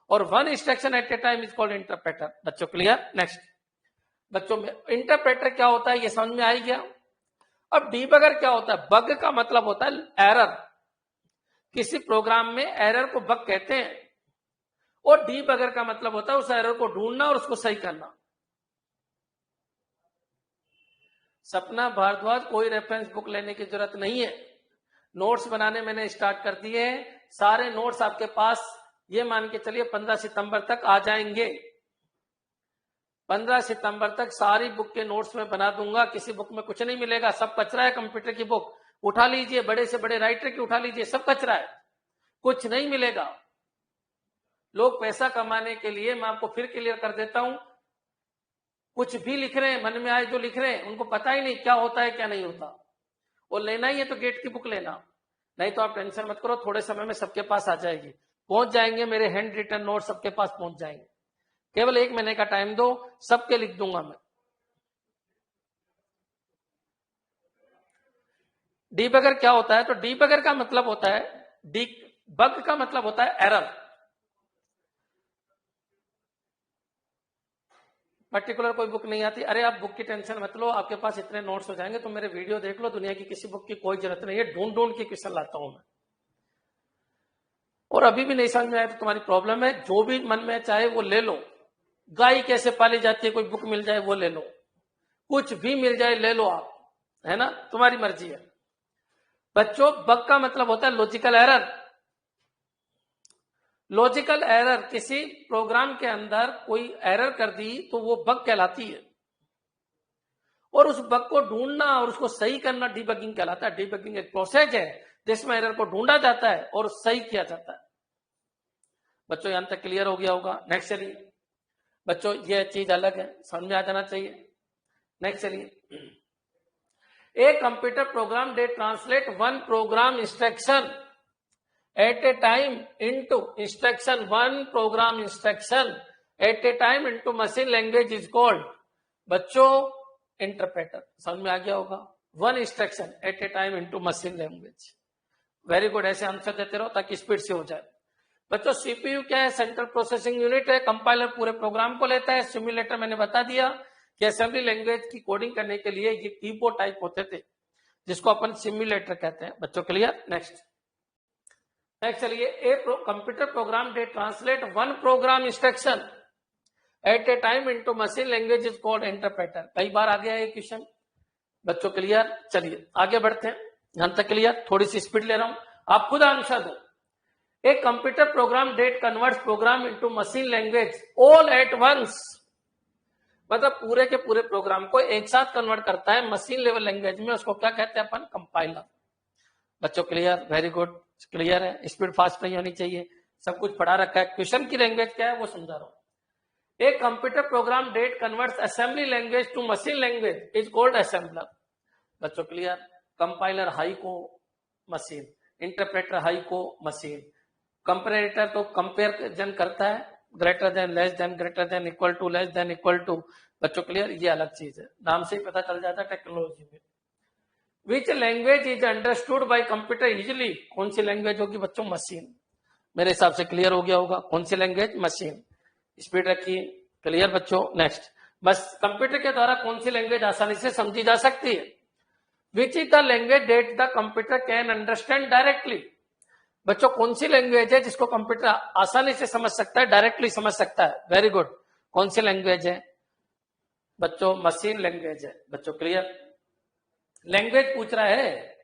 और one instruction at a time is called interpreter. बच्चों क्लियर? नेक्स्ट, बच्चों में इंटरप्रेटर क्या होता है ये समझ में आ गया। अब डीबगर क्या होता है? बग का मतलब होता है एरर, किसी प्रोग्राम में एरर को बग कहते हैं, और डीबगर का मतलब होता है उस एरर को ढूंढना और उसको सही करना। सपना भारद्वाज, कोई रेफरेंस बुक लेने की जरूरत नहीं है, नोट्स बनाने मैंने स्टार्ट कर दिए हैं, सारे नोट्स आपके पास ये मान के चलिए 15 सितंबर तक आ जाएंगे। 15 सितंबर तक सारी बुक के नोट्स में बना दूंगा, किसी बुक में कुछ नहीं मिलेगा, सब कचरा है। कंप्यूटर की बुक उठा लीजिए, बड़े से बड़े राइटर की उठा लीजिए, सब कचरा है, कुछ नहीं मिलेगा। लोग पैसा कमाने के लिए, मैं आपको फिर क्लियर कर देता हूं, कुछ भी लिख रहे हैं, मन में आए जो लिख रहे हैं, उनको पता ही नहीं क्या होता है क्या नहीं होता। और लेना ही है तो गेट की बुक लेना, नहीं तो आप टेंशन मत करो, थोड़े समय में सबके पास आ जाएगी, पहुंच जाएंगे मेरे हैंड रिटन नोट, सबके पास पहुंच जाएंगे। केवल 1 महीने का टाइम दो, सबके लिख दूंगा मैं। डीबगर क्या होता है? तो डीबगर का मतलब होता है, बग का मतलब होता है एरर। पर्टिकुलर कोई बुक नहीं आती, अरे आप बुक की टेंशन मत लो, आपके पास इतने नोट्स हो जाएंगे, तो मेरे वीडियो देख लो, दुनिया की किसी बुक की कोई जरूरत नहीं है, ढूंढ ढूंढ के क्वेश्चन लाता हूं मैं। और अभी भी नहीं समझ में आया तो तुम्हारी प्रॉब्लम है, जो भी मन में चाहे वो ले लो। गाय कैसे पाली जाती है, कोई बुक मिल जाए वो ले लो, कुछ भी मिल जाए ले लो आप, है ना, तुम्हारी मर्जी है। बच्चों बग का मतलब होता है लॉजिकल एरर। लॉजिकल एरर, किसी प्रोग्राम के अंदर कोई एरर कर दी तो वो बग कहलाती है, और उस बग को ढूंढना और उसको सही करना डीबगिंग कहलाता है। डीबगिंग एक प्रोसेस है जिसमें एरर को ढूंढा जाता है और सही किया जाता है। बच्चों यहां तक क्लियर हो गया होगा। नेक्स्ट चलिए बच्चों, ये चीज अलग है, समझ में आ जाना चाहिए। नेक्स्ट चलिए, a computer program they translate one program instruction at a time into instruction, one program instruction at a time into machine language is called बच्चों इंटरप्रेटर। समझ में आ गया होगा। One instruction at a time into machine language. Very good, ऐसे answer देते रहो ताकि स्पीड से हो जाए। बच्चों सीपीयू क्या है? सेंट्रल प्रोसेसिंग यूनिट है। कंपाइलर पूरे प्रोग्राम को लेता है। सिम्युलेटर मैंने बता दिया कि असेंबली लैंग्वेज की कोडिंग करने के लिए ये कीबोर्ड टाइप होते थे जिसको अपन सिम्युलेटर कहते हैं। बच्चों क्लियर? नेक्स्ट चलिए, a computer program they translate one program instruction at a time into machine language is called interpreter. कई बार आ गया है क्वेश्चन। बच्चों क्लियर? चलिए आगे बढ़ते हैं। यहां तक क्लियर? थोड़ी सी स्पीड ले रहा हूं, आप खुद आंसर दो। A computer program that converts program into machine language all at once, मतलब पूरे के पूरे प्रोग्राम को एक साथ कन्वर्ट करता है मशीन लेवल लैंग्वेज में। उसको क्या कहते हैं अपन? कंपाइलर। बच्चों क्लियर? वेरी गुड, क्लियर है। स्पीड फास्ट नहीं होनी चाहिए, सब कुछ पढ़ा रखा है। क्वेश्चन की लैंग्वेज क्या है वो समझा रहा हूं। A computer program that converts assembly language to machine language is called assembler. बच्चों क्लियर? कंपाइलर हाई को मशीन, इंटरप्रेटर हाई को मशीन, कंपेरेटर तो कंपेरिजन करता है, greater than, less than, greater than, equal to, less than, equal to. बच्चों clear? ये अलग चीज है, नाम से ही पता चल जाता है टेक्नोलॉजी में। Which language is understood by computer easily, कौन सी लैंग्वेज होगी बच्चों? मशीन। मेरे हिसाब से क्लियर हो गया होगा। कौन सी लैंग्वेज? मशीन। स्पीड रखिए। क्लियर बच्चों? नेक्स्ट, बस कंप्यूटर के द्वारा कौन सी लैंग्वेज आसानी से समझी जा सकती है? Which is the language that the computer can understand directly. बच्चों कौन सी लैंग्वेज है जिसको कंप्यूटर आसानी से समझ सकता है, डायरेक्टली समझ सकता है? वेरी गुड, कौन सी लैंग्वेज है बच्चों? मशीन लैंग्वेज है। बच्चों क्लियर? लैंग्वेज पूछ रहा है,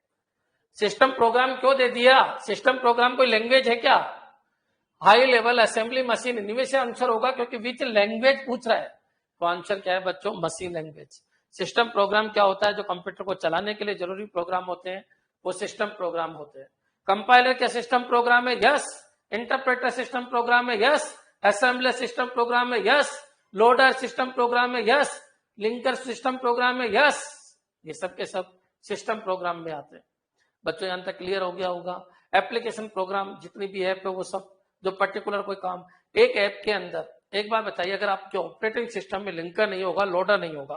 सिस्टम प्रोग्राम क्यों दे दिया? सिस्टम प्रोग्राम कोई लैंग्वेज है क्या? हाई लेवल असेंबली मशीन, इनमें से आंसर होगा क्योंकि विच लैंग्वेज पूछ रहा है। तो आंसर क्या है बच्चों? Machine language. सिस्टम प्रोग्राम क्या होता है? जो कंप्यूटर को चलाने के लिए जरूरी प्रोग्राम होते हैं वो सिस्टम प्रोग्राम होते हैं। कंपाइलर क्या सिस्टम प्रोग्राम है? यस। इंटरप्रेटर सिस्टम प्रोग्राम है? यस। असेंबलर सिस्टम प्रोग्राम है? यस। लोडर सिस्टम प्रोग्राम है? यस। लिंकर सिस्टम प्रोग्राम है? यस। ये सब के सब सिस्टम प्रोग्राम में आते हैं। बच्चों यहां तक क्लियर हो गया होगा। एप्लीकेशन प्रोग्राम जितनी भी ऐप है वो सब जो पर्टिकुलर कोई काम एक ऐप के अंदर, एक बार बताइए, अगर आपके ऑपरेटिंग सिस्टम में लिंकर नहीं होगा, लोडर नहीं होगा,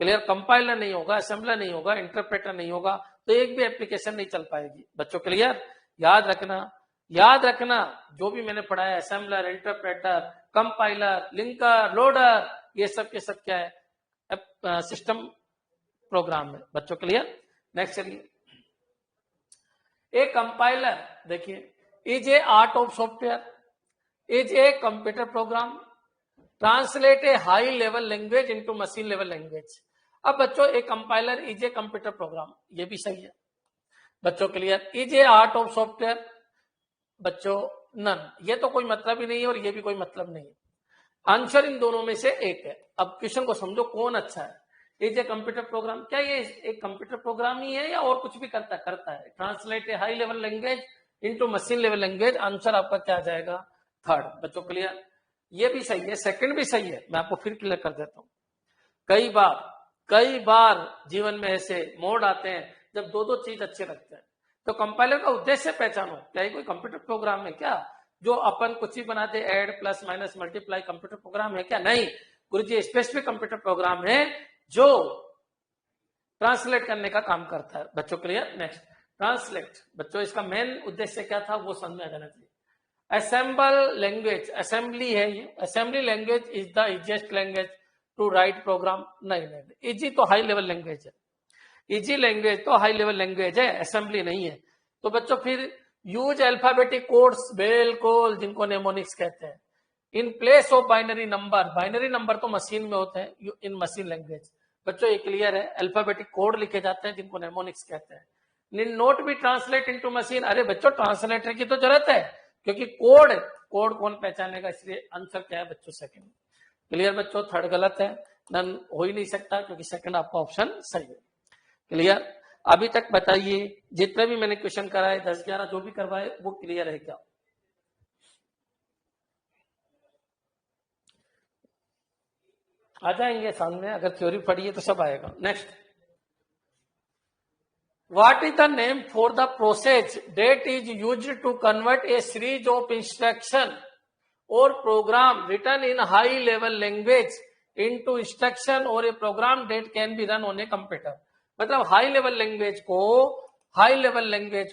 क्लियर, कंपाइलर नहीं होगा, असेंबलर नहीं होगा, इंटरप्रेटर नहीं होगा, तो एक भी एप्लीकेशन नहीं चल पाएगी। बच्चों क्लियर? याद रखना जो भी मैंने पढ़ा है, assembler, interpreter, compiler, linker, loader, ये सब के सब क्या है? सिस्टम प्रोग्राम में। बच्चों क्लियर? नेक्स्ट चलिए, ए कंपाइलर देखिए is a art of software, is a computer programme, translate a high level language into machine level language. अब बच्चों a compiler is A computer programme, ये भी सही है। बच्चों clear? Is a art of software, बच्चों none, ये तो कोई मतलब ही नहीं है और ये भी कोई मतलब नहीं है। आंसर इन दोनों में से एक है। अब क्वेश्चन को समझो कौन अच्छा है। इज ए कंप्यूटर प्रोग्राम, क्या ये एक कंप्यूटर प्रोग्राम ही है या और कुछ भी करता है? Translate a high level language into machine level language, answer आपका क्या आ जाएगा? थर्ड। बच्चों क्लियर? ये भी सही है, सेकंड भी सही है। मैं आपको फिर क्लियर कर देता हूं। कई बार जीवन में ऐसे मोड आते हैं जब दो चीज अच्छे लगते हैं। तो कंपाइलर का उद्देश्य पहचानो, क्या ये कोई कंप्यूटर प्रोग्राम है क्या जो अपन कुछ ही बनाते, add, plus, minus, multiply, computer program है क्या? नहीं गुरुजी, स्पेसिफिक कंप्यूटर प्रोग्राम है जो ट्रांसलेट करने का काम करता है। बच्चों क्लियर? Next, translate. बच्चों इसका मेन उद्देश्य क्या था वो समझ में आ जाना चाहिए। असेंबल लैंग्वेज, असेंबली है ये, assembly language is the easiest language to write program. नहीं, इजी तो हाई लेवल लैंग्वेज है, इजी लैंग्वेज तो हाई लेवल लैंग्वेज है, असेंबली नहीं है। तो बच्चों फिर यूज अल्फाबेटिक कोड्स, बिल्कुल, जिनको नेमोनिक्स कहते हैं, in place of binary number. Binary number तो मशीन में होते हैं इन मशीन लैंग्वेज। बच्चों ये क्लियर है? अल्फाबेटिक कोड लिखे जाते हैं जिनको नेमोनिक्स कहते हैं। नोट भी ट्रांसलेट इनटू मशीन। अरे बच्चों ट्रांसलेटर की तो जरूरत है क्योंकि कोड कौन पहचानेगा, इसलिए आंसर क्या है बच्चों? सेकंड। क्लियर बच्चों? थर्ड गलत है, नन हो ही नहीं सकता क्योंकि सेकंड आपका ऑप्शन सही है। क्लियर? अभी तक बताइए जितने भी मैंने क्वेश्चन कराए 10-11 जो भी करवाए वो क्लियर है क्या? आ जाएंगे सामने, अगर थ्योरी पढ़ी है तो सब आएगा। Next, what is the name for the process that is used to convert a series of instruction or program written in high level language into instruction or a program that can be run on a computer. मतलब high level language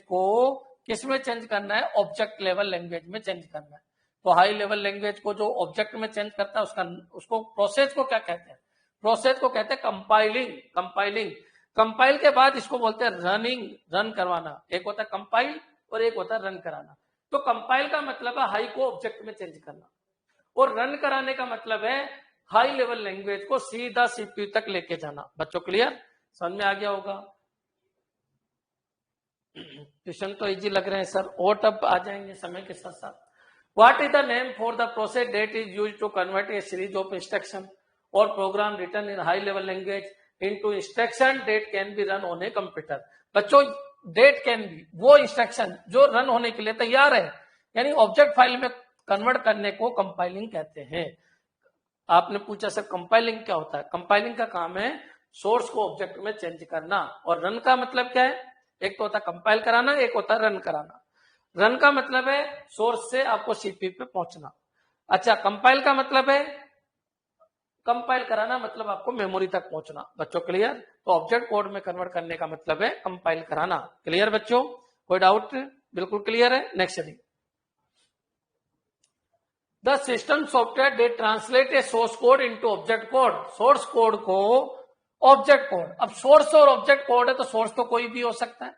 को किस में change करना है? Object level language में change करना है। तो हाई लेवल लैंग्वेज को जो ऑब्जेक्ट में चेंज करता है उसको प्रोसेस को क्या कहते हैं? प्रोसेस को कहते हैं कंपाइलिंग। कंपाइल के बाद इसको बोलते हैं रन करवाना। एक होता है कंपाइल और एक होता है रन कराना। तो कंपाइल का मतलब है हाई को ऑब्जेक्ट में चेंज करना, और रन कराने का मतलब है हाई लेवल लैंग्वेज को सीधा सीपीयू तक लेके जाना। बच्चों क्लियर? समझ में आ गया होगा? क्वेश्चन तो इजी लग रहे हैं सर, और तब आ जाएंगे समय के साथ साथ। What is the name for the process that is used to convert a series of instruction or program written in high level language into instruction that can be run on a computer. बच्चों that can be वो instruction जो run होने के लिए तैयार है, यानी object file में कन्वर्ट करने को कंपाइलिंग कहते हैं। आपने पूछा सर कंपाइलिंग क्या होता है? कंपाइलिंग का काम है सोर्स को ऑब्जेक्ट में चेंज करना, और रन का मतलब क्या है? एक तो होता है कंपाइल कराना, एक होता है रन कराना। रन का मतलब है सोर्स से आपको सीपीयू पे पहुंचना। अच्छा, कंपाइल का मतलब है, कंपाइल कराना मतलब आपको मेमोरी तक पहुंचना। बच्चों क्लियर? तो ऑब्जेक्ट कोड में कन्वर्ट करने का मतलब है कंपाइल कराना। क्लियर बच्चों? कोई डाउट? बिल्कुल क्लियर है। नेक्स्ट चलिए, the system software they translate a source code into object code. Source code को ऑब्जेक्ट कोड, अब सोर्स और ऑब्जेक्ट कोड है तो सोर्स तो कोई भी हो सकता है।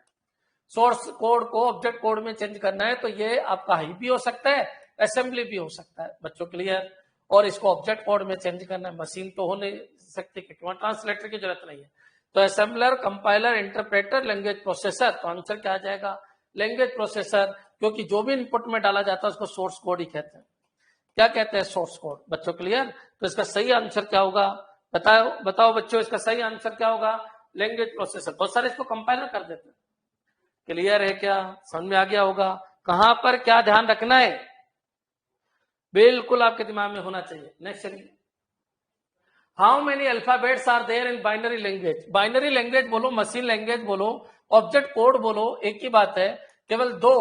सोर्स कोड को ऑब्जेक्ट कोड में चेंज करना है तो ये आपका हाई भी हो सकता है, असेंबली भी हो सकता है। बच्चों क्लियर? और इसको ऑब्जेक्ट कोड में चेंज करना है, मशीन तो हो नहीं सकती क्योंकि वहां ट्रांसलेटर की जरूरत नहीं है। तो assembler, compiler, interpreter, language processor. तो आंसर क्या आ जाएगा? लैंग्वेज प्रोसेसर, क्योंकि जो भी इनपुट में डाला जाता है उसको सोर्स कोड ही कहते हैं। क्या कहते हैं? Source code. बच्चों क्लियर? तो इसका सही आंसर क्या होगा? बताओ बच्चों, इसका सही आंसर क्या होगा? Language processor. बहुत सारे इसको कंपाइलर कर देते हैं। क्लियर है क्या? समझ में आ गया होगा? कहां पर क्या ध्यान रखना है बिल्कुल आपके दिमाग में होना चाहिए। नेक्स्ट चलिए, how many alphabets are there in binary language? Binary language बोलो, मशीन लैंग्वेज बोलो, ऑब्जेक्ट कोड बोलो, एक ही बात है, केवल दो।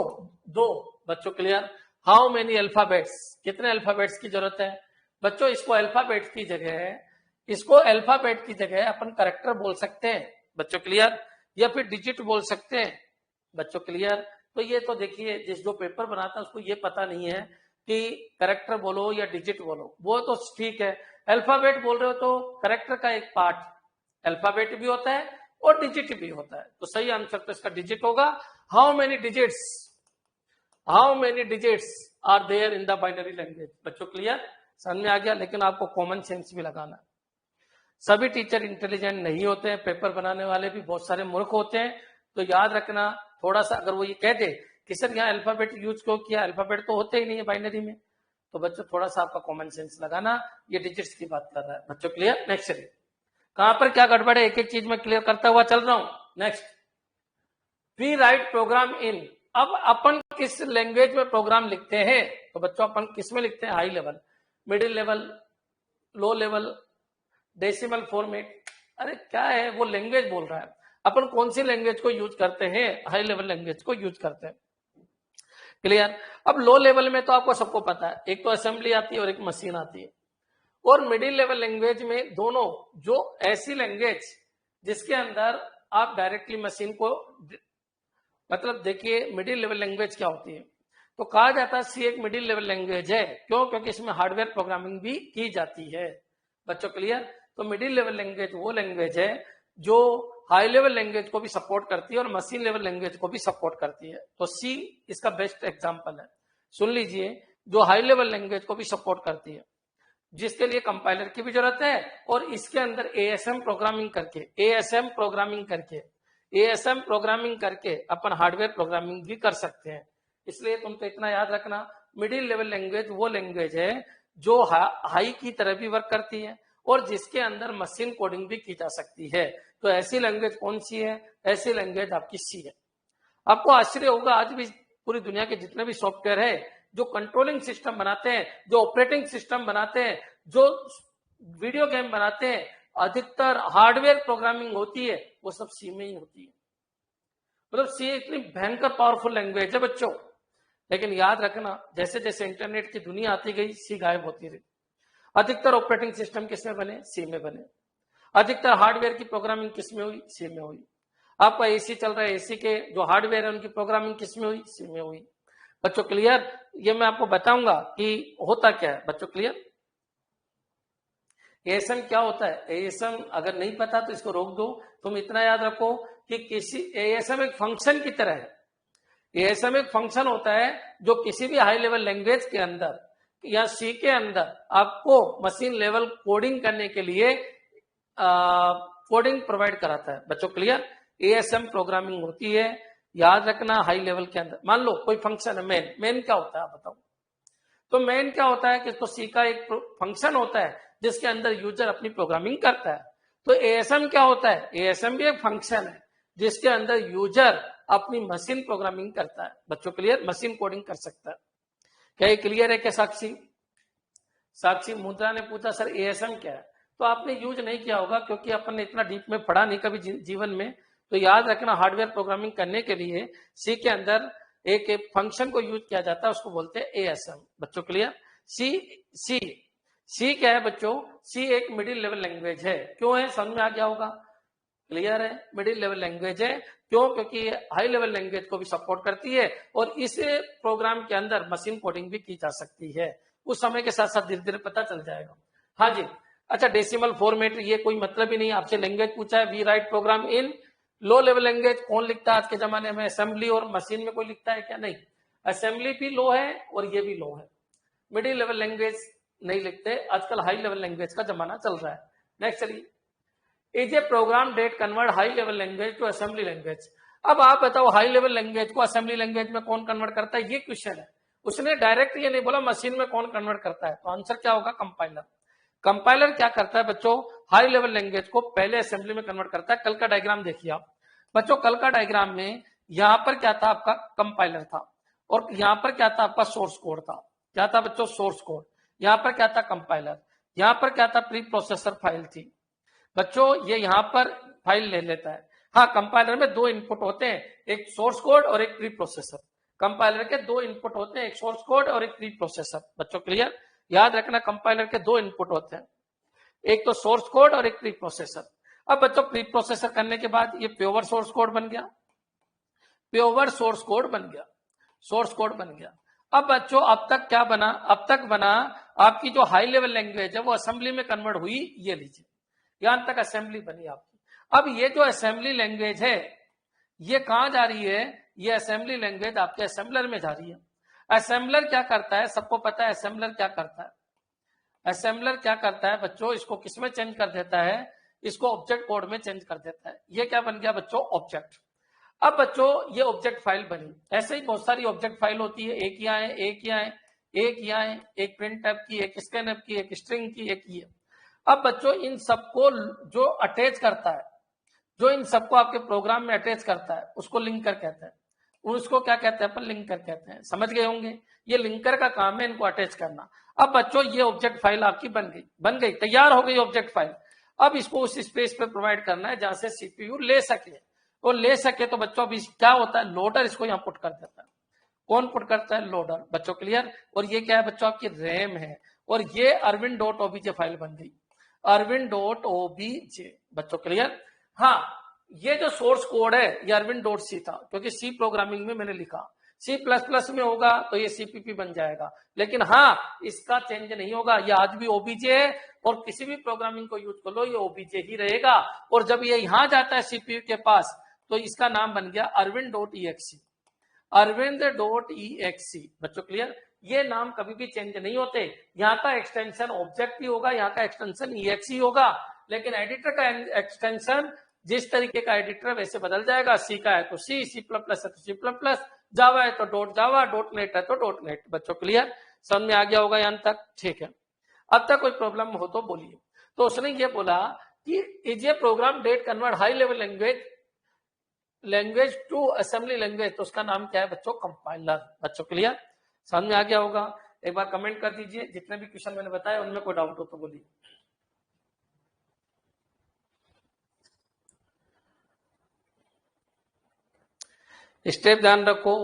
बच्चों क्लियर? हाउ मेनी अल्फाबेट्स, कितने अल्फाबेट्स की जरूरत है? बच्चों इसको अल्फाबेट की जगह अपन करेक्टर बोल सकते हैं। बच्चों क्लियर? या फिर डिजिट बोल सकते हैं। बच्चों क्लियर? तो ये तो देखिए, जिस जो पेपर बनाता है उसको ये पता नहीं है कि करेक्टर बोलो या डिजिट बोलो, वो तो ठीक है। अल्फाबेट बोल रहे हो तो करेक्टर का एक पार्ट अल्फाबेट भी होता है और डिजिट भी होता है, तो सही आंसर तो इसका डिजिट होगा। How many digits are there in the binary language? बच्चों क्लियर? समझ में आ गया? लेकिन आपको कॉमन सेंस भी लगाना है। सभी टीचर इंटेलिजेंट नहीं होते हैं, पेपर बनाने वाले भी बहुत सारे मूर्ख होते हैं। तो याद रखना थोड़ा सा, अगर वो ये कह दे कि सर यहाँ अल्फाबेट यूज क्यों किया, अल्फाबेट तो होते ही नहीं है बाइनरी में, तो बच्चों थोड़ा सा आपका कॉमन सेंस लगाना। ये डिजिट्स की बात कर रहा है। बच्चों क्लियर? नेक्स्ट चलिए, कहां पर क्या गड़बड़ है एक एक चीज में क्लियर करता हुआ चल रहा हूं। नेक्स्ट, वी राइट प्रोग्राम इन। अब अपन किस लैंग्वेज में प्रोग्राम लिखते हैं? तो बच्चों अपन किस में लिखते हैं? High level, middle level, low level, decimal format. अरे क्या है, वो लैंग्वेज बोल रहा है। अपन कौन सी लैंग्वेज को यूज करते हैं? हाई लेवल लैंग्वेज को यूज करते हैं। क्लियर? अब लो लेवल में तो आपको सबको पता है, एक तो असेंबली आती है और एक मशीन आती है। और मिडिल लेवल लैंग्वेज में दोनों, जो ऐसी लैंग्वेज जिसके अंदर आप डायरेक्टली मशीन को, मतलब देखिए मिडिल लेवल लैंग्वेज क्या होती है, तो कहा जाता है सी एक मिडिल लेवल लैंग्वेज है। क्यों? क्योंकि इसमें हार्डवेयर प्रोग्रामिंग भी की जाती है। बच्चों क्लियर? तो मिडिल लेवल लैंग्वेज वो लैंग्वेज है जो हाई लेवल लैंग्वेज को भी सपोर्ट करती है और मशीन लेवल लैंग्वेज को भी सपोर्ट करती है। तो सी इसका बेस्ट एग्जांपल है। सुन लीजिए, जो हाई लेवल लैंग्वेज को भी सपोर्ट करती है, जिसके लिए कंपाइलर की भी जरूरत है, और इसके अंदर एएसएम प्रोग्रामिंग करके अपन हार्डवेयर प्रोग्रामिंग भी कर सकते हैं। इसलिए तुम तो इतना याद रखना, मिडिल लेवल लैंग्वेज वो लैंग्वेज है जो हाई की तरह भी वर्क करती है और जिसके अंदर मशीन कोडिंग भी की जा सकती है। तो ऐसी लैंग्वेज कौन सी है? ऐसी लैंग्वेज आपकी सी है। आपको आश्चर्य होगा, आज भी पूरी दुनिया के जितने भी सॉफ्टवेयर है जो कंट्रोलिंग सिस्टम बनाते हैं, जो ऑपरेटिंग सिस्टम बनाते हैं, जो वीडियो गेम बनाते हैं, अधिकतर हार्डवेयर प्रोग्रामिंग होती है वो सब सी में ही होती है। मतलब सी इतनी भयंकर पावरफुल लैंग्वेज है बच्चों, लेकिन याद रखना जैसे जैसे इंटरनेट की दुनिया आती गई सी गायब होती रही। अधिकतर ऑपरेटिंग सिस्टम किसमें बने? सी में बने। अधिकतर हार्डवेयर की प्रोग्रामिंग किसमें हुई? सी में हुई। आपका एसी चल रहा है, एसी के जो हार्डवेयर है उनकी प्रोग्रामिंग किसमें हुई? सी में हुई। बच्चों क्लियर? ये मैं आपको बताऊंगा कि होता क्या है। बच्चों क्लियर? एएसएम क्या होता है? एएसएम अगर नहीं पता तो इसको रोक दो। तुम इतना याद रखो कि किसी एएसएम एक फंक्शन की तरह है। एएसएम एक फंक्शन होता है जो किसी भी हाई लेवल लैंग्वेज के अंदर या सी के अंदर आपको मशीन लेवल कोडिंग करने के लिए कोडिंग प्रोवाइड कराता है। बच्चों क्लियर? एएसएम प्रोग्रामिंग होती है, याद रखना हाई लेवल के अंदर। मान लो कोई फंक्शन है मेन, मेन क्या होता है आप बताओ? तो मेन क्या होता है कि तो सी का एक फंक्शन होता है जिसके अंदर यूजर अपनी प्रोग्रामिंग करता है। तो एएसएम क्या होता है? एएसएम भी एक फंक्शन है जिसके अंदर यूजर अपनी मशीन प्रोग्रामिंग करता है। बच्चों क्लियर? मशीन कोडिंग कर सकता है। क्या ये क्लियर है? क्या साक्षी? साक्षी मुद्रा ने पूछा सर एएसएम क्या है? तो आपने यूज नहीं किया होगा क्योंकि अपन ने इतना डीप में पढ़ा नहीं कभी जीवन में। तो याद रखना हार्डवेयर प्रोग्रामिंग करने के लिए सी के अंदर एक फंक्शन को यूज किया जाता है, उसको बोलते हैं एएसएम। बच्चों क्लियर? सी सी सी क्या है बच्चों? सी एक मिडिल लेवल लैंग्वेज है। क्यों है? समझ में आ गया होगा। क्लियर है? मिडिल लेवल लैंग्वेज है। क्यों? क्योंकि हाई लेवल लैंग्वेज को भी सपोर्ट करती है और इस प्रोग्राम के अंदर मशीन कोडिंग भी की जा सकती है। उस समय के साथ साथ धीरे धीरे पता चल जाएगा। हाँ जी। अच्छा, डेसिमल फॉर्मेट ये कोई मतलब ही नहीं। आपसे लैंग्वेज पूछा है, we write program in low level language. कौन लिखता है आज के जमाने में? असेंबली और मशीन में कोई लिखता है क्या? नहीं। असेंबली भी लो है और ये भी लो है। मिडिल लेवल लैंग्वेज नहीं लिखते आजकल, हाई लेवल लैंग्वेज का जमाना चल रहा है। नेक्स्ट चलिए, is a program that convert high level language to assembly language. अब आप बताओ हाई लेवल लैंग्वेज को असेंबली लैंग्वेज में कौन कन्वर्ट करता है? ये क्वेश्चन है। उसने डायरेक्ट ये नहीं बोला मशीन में कौन कन्वर्ट करता है। तो आंसर क्या होगा? कंपाइलर। कंपाइलर क्या करता है बच्चों? हाई लेवल लैंग्वेज को पहले असेंबली में कन्वर्ट करता है। कल का डायग्राम देखिए आप बच्चों। कल का डायग्राम में यहां पर क्या था? आपका कंपाइलर था और यहां पर क्या था? आपका सोर्स कोड था। क्या था बच्चों? Source code. यहां पर क्या था? कंपाइलर। यहां पर क्या था? प्री प्रोसेसर फाइल थी। बच्चों ये यहां पर फाइल ले लेता है। हाँ, कंपाइलर में दो इनपुट होते हैं, एक सोर्स कोड और एक प्री प्रोसेसर। कंपाइलर के दो इनपुट होते हैं, एक सोर्स कोड और एक प्री प्रोसेसर। बच्चों क्लियर? याद रखना कंपाइलर के दो इनपुट होते हैं, एक तो सोर्स कोड और एक प्री प्रोसेसर। अब बच्चों प्री प्रोसेसर करने के बाद ये प्योर सोर्स कोड बन गया। प्योर सोर्स कोड बन गया। सोर्स कोड बन गया। अब बच्चों अब तक क्या बना? अब तक बना आपकी जो हाई लेवल लैंग्वेज है वो असेंबली में कन्वर्ट हुई। ये लीजिए, यहां तक असेंबली बनी आपकी। अब ये जो असेंबली लैंग्वेज है ये कहां जा रही है? ये असेंबली लैंग्वेज आपके असेंबलर में जा रही है। असेंबलर क्या करता है? सबको पता है असेंबलर क्या करता है। असेंबलर क्या करता है बच्चों? इसको किसमें चेंज कर देता है? इसको ऑब्जेक्ट कोड में चेंज कर देता है। ये क्या बन गया बच्चों? ऑब्जेक्ट। अब बच्चों ये ऑब्जेक्ट फाइल बनी। ऐसे ही बहुत सारी ऑब्जेक्ट फाइल होती है, एक यहाँ है, एक यहाँ है, एक यहाँ है, एक प्रिंट एप की, एक स्कैन एप की, एक स्ट्रिंग की, एक ये। अब बच्चों इन सबको जो अटैच करता है, जो इन सबको आपके प्रोग्राम में अटैच करता है उसको लिंकर कहते हैं। उसको क्या कहते हैं? अपन लिंकर कहते हैं। समझ गए होंगे? ये लिंकर का काम है इनको अटैच करना। अब बच्चों ये ऑब्जेक्ट फाइल आपकी बन गई, तैयार हो गई ऑब्जेक्ट फाइल। अब इसको उस स्पेस पे प्रोवाइड करना है जहां से सीपीयू ले सके। तो ले सके तो बच्चों अभी क्या होता है? लोडर इसको यहाँ पुट कर देता है। कौन पुट करता है? लोडर। बच्चों क्लियर? और ये क्या है बच्चों? आपकी रैम है। और ये arwin.obj फाइल बन गई, arwin.obj। बच्चों क्लियर? हाँ, ये जो सोर्स कोड है ये arwin.c था क्योंकि सी प्रोग्रामिंग में मैंने लिखा। C++ में होगा तो ये CPP बन जाएगा, लेकिन हाँ इसका चेंज नहीं होगा। ये आज भी OBJ है और किसी भी प्रोग्रामिंग को यूज कर लो ये OBJ ही रहेगा। और जब ये यहां जाता है CPU के पास तो इसका नाम बन गया arwind.exe। arwind.exe। बच्चों क्लियर? ये नाम कभी भी चेंज नहीं होते। यहाँ का एक्सटेंशन ऑब्जेक्ट भी होगा, यहाँ का एक्सटेंशन exe होगा, लेकिन एडिटर का एक्सटेंशन जिस तरीके का एडिटर वैसे बदल जाएगा। सी का है तो सी, C++ है तो C++, जावा है तो .java, .net है तो .net। बच्चों क्लियर? समझ में आ गया होगा यहाँ तक? ठीक है। अब तक कोई प्रॉब्लम हो तो बोलिए। तो उसने ये बोला कि is a program that convert high level language to assembly language. तो उसका नाम क्या है बच्चों? कंपाइलर। बच्चों क्लियर? समझ में आ गया होगा? एक बार कमेंट कर दीजिए जितने भी क्वेश्चन मैंने बताया उनमें कोई डाउट हो तो बोलिए। स्टेप ध्यान रखो।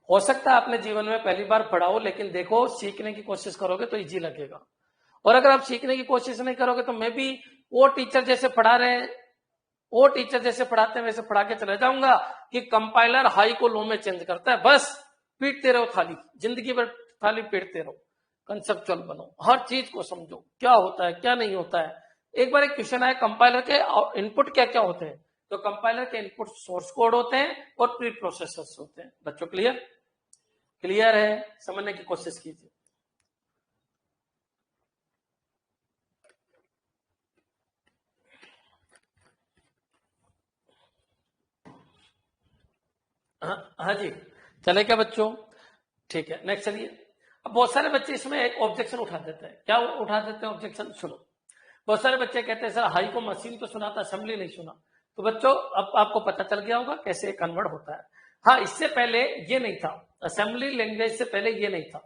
हो सकता है आपने जीवन में पहली बार पढ़ा हो, लेकिन देखो सीखने की कोशिश करोगे तो इजी लगेगा। और अगर आप सीखने की कोशिश नहीं करोगे तो मैं भी वो टीचर जैसे पढ़ा रहे हैं, वो टीचर जैसे पढ़ाते हैं वैसे पढ़ा के चले जाऊंगा कि कंपाइलर हाई को लो में चेंज करता है, बस पीटते रहो थाली, जिंदगी भर थाली पीटते रहो। कंसेप्चुअल बनो, हर चीज को समझो, क्या होता है क्या नहीं होता है। एक बार एक क्वेश्चन आया कंपाइलर के इनपुट क्या क्या होते हैं, तो कंपाइलर के इनपुट सोर्स कोड होते हैं और प्री प्रोसेसर्स होते हैं। बच्चों क्लियर? क्लियर है? समझने की कोशिश कीजिए। हाँ जी, चले क्या बच्चों? ठीक है, नेक्स्ट चलिए। अब बहुत सारे बच्चे इसमें एक ऑब्जेक्शन उठा देते हैं। क्या उठा देते हैं ऑब्जेक्शन? सुनो, बहुत सारे बच्चे कहते हैं सर हाई को मशीन तो सुना था, असेंबली नहीं सुना। तो बच्चों अब आपको पता चल गया होगा कैसे कन्वर्ट होता है। हाँ, इससे पहले ये नहीं था, असेंबली लैंग्वेज से पहले ये नहीं था।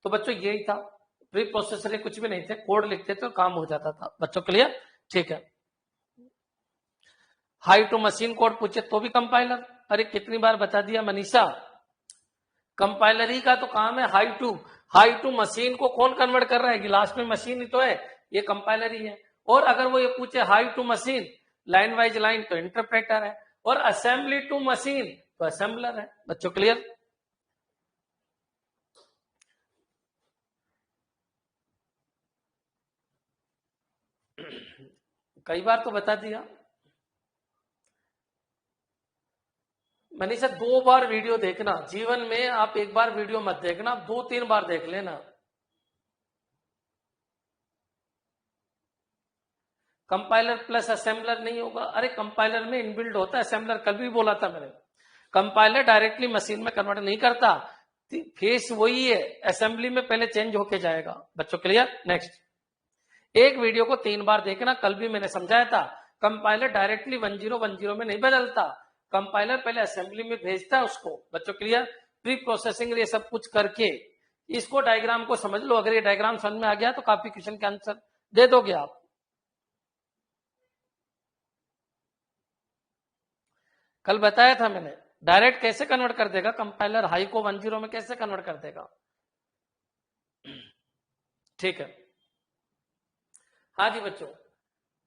तो बच्चों यही था, प्री प्रोसेसर कुछ भी नहीं थे, कोड लिखते थे तो काम हो जाता था। बच्चों क्लियर? ठीक है। हाई टू मशीन कोड पूछे तो भी कंपाइलर। अरे कितनी बार बता दिया मनीषा, कंपाइलर ही का तो काम है। हाई टू मशीन को कौन कन्वर्ट कर रहा है? लास्ट में मशीन ही तो है, ये कंपाइलर ही है। और अगर वो ये पूछे high to machine line wise line, तो इंटरप्रेटर है। और असेंबली टू मशीन तो असेंबलर है। बच्चों क्लियर? कई बार तो बता दिया मनीषा। 2 बार वीडियो देखना, जीवन में आप एक बार वीडियो मत देखना, 2-3 बार देख लेना। कंपाइलर प्लस असेंबलर नहीं होगा। अरे कंपाइलर में इनबिल्ड होता है असेंबलर, कल भी बोला था मैंने। कंपाइलर डायरेक्टली मशीन में कन्वर्ट नहीं करता, फेस वही है, असेंबली में पहले चेंज होके जाएगा। बच्चों क्लियर? नेक्स्ट, एक वीडियो को 3 बार देखना, कल भी मैंने समझाया था। कंपाइलर डायरेक्टली 1010 में नहीं बदलता, कंपाइलर पहले असेंबली में भेजता है उसको। बच्चों क्लियर? प्री प्रोसेसिंग ये सब कुछ करके, इसको डायग्राम को समझ लो। अगर ये डायग्राम समझ में आ गया तो काफी क्वेश्चन के आंसर दे दोगे आप। कल बताया था मैंने, डायरेक्ट कैसे कन्वर्ट कर देगा कंपाइलर, हाई को 10 में कैसे कन्वर्ट कर देगा। ठीक है, हाँ जी बच्चों,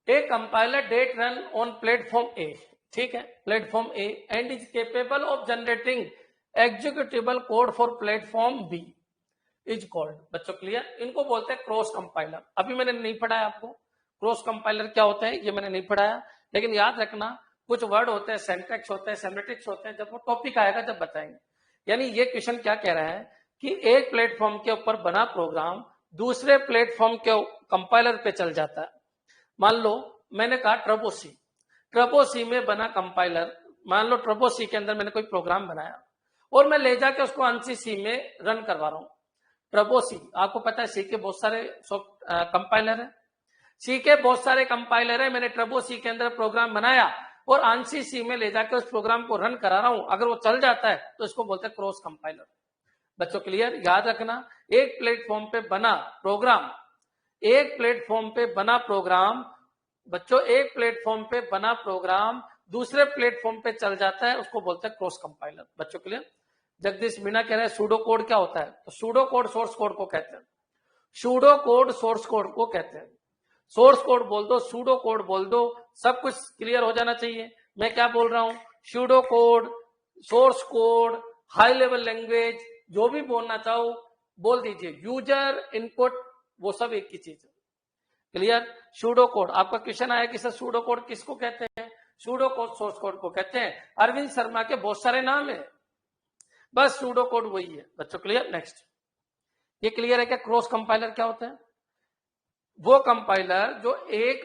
a compiler that run on platform A, ठीक है, platform A and is capable of generating executable code for platform B is called. बच्चों क्लियर? इनको बोलते हैं क्रॉस कंपाइलर। अभी मैंने नहीं पढ़ाया आपको क्रॉस कंपाइलर क्या होता है, ये मैंने नहीं पढ़ाया, लेकिन याद रखना कुछ वर्ड होते हैं, सिंटैक्स होते हैं, सेमेटिक्स होते हैं, जब वो टॉपिक आएगा जब बताएंगे। यानी ये क्वेश्चन क्या कह रहा है कि एक प्लेटफॉर्म के ऊपर बना प्रोग्राम दूसरे प्लेटफॉर्म के कंपाइलर पे चल जाता है। मान लो मैंने कहा ट्रबोसी में बना कंपाइलर, मान लो ट्रबोसी के अंदर मैंने कोई प्रोग्राम बनाया और मैं ले जाके उसको ANSYS C में रन करवा रहा हूं। ट्रबोसी आपको पता है सी के बहुत सारे कंपाइलर है, सी के बहुत सारे कंपाइलर है। मैंने ट्रबोसी के अंदर प्रोग्राम बनाया और ANSYS C में ले जाकर उस प्रोग्राम को रन करा रहा हूं। अगर वो चल जाता है तो इसको बोलते हैं क्रॉस कंपाइलर। बच्चों क्लियर? याद रखना, एक प्लेटफॉर्म पे बना प्रोग्राम, एक प्लेटफॉर्म पे बना प्रोग्राम, बच्चों एक प्लेटफॉर्म पे बना प्रोग्राम दूसरे प्लेटफॉर्म पे चल जाता है, उसको बोलते हैं क्रॉस कंपाइलर। बच्चों क्लियर? जगदीश मीणा कह रहे हैं सूडो कोड क्या होता है, तो सूडो कोड सोर्स कोड को कहते हैं, सूडो कोड सोर्स कोड को कहते हैं। सोर्स कोड बोल दो, सूडो कोड बोल दो, सब कुछ क्लियर हो जाना चाहिए। मैं क्या बोल रहा हूं, pseudo code, source code, high level language, जो भी बोलना चाहो बोल दीजिए, यूजर इनपुट वो सब एक ही चीज है। क्लियर? सूडो कोड, आपका क्वेश्चन आया कि सर सूडो कोड किसको कहते हैं, सूडो कोड सोर्स कोड को कहते हैं। अरविंद शर्मा के बहुत सारे नाम है, बस सूडो कोड वही है। बच्चों क्लियर? नेक्स्ट, ये क्लियर है क्या क्रॉस कंपाइलर क्या होता है? वो कंपाइलर जो एक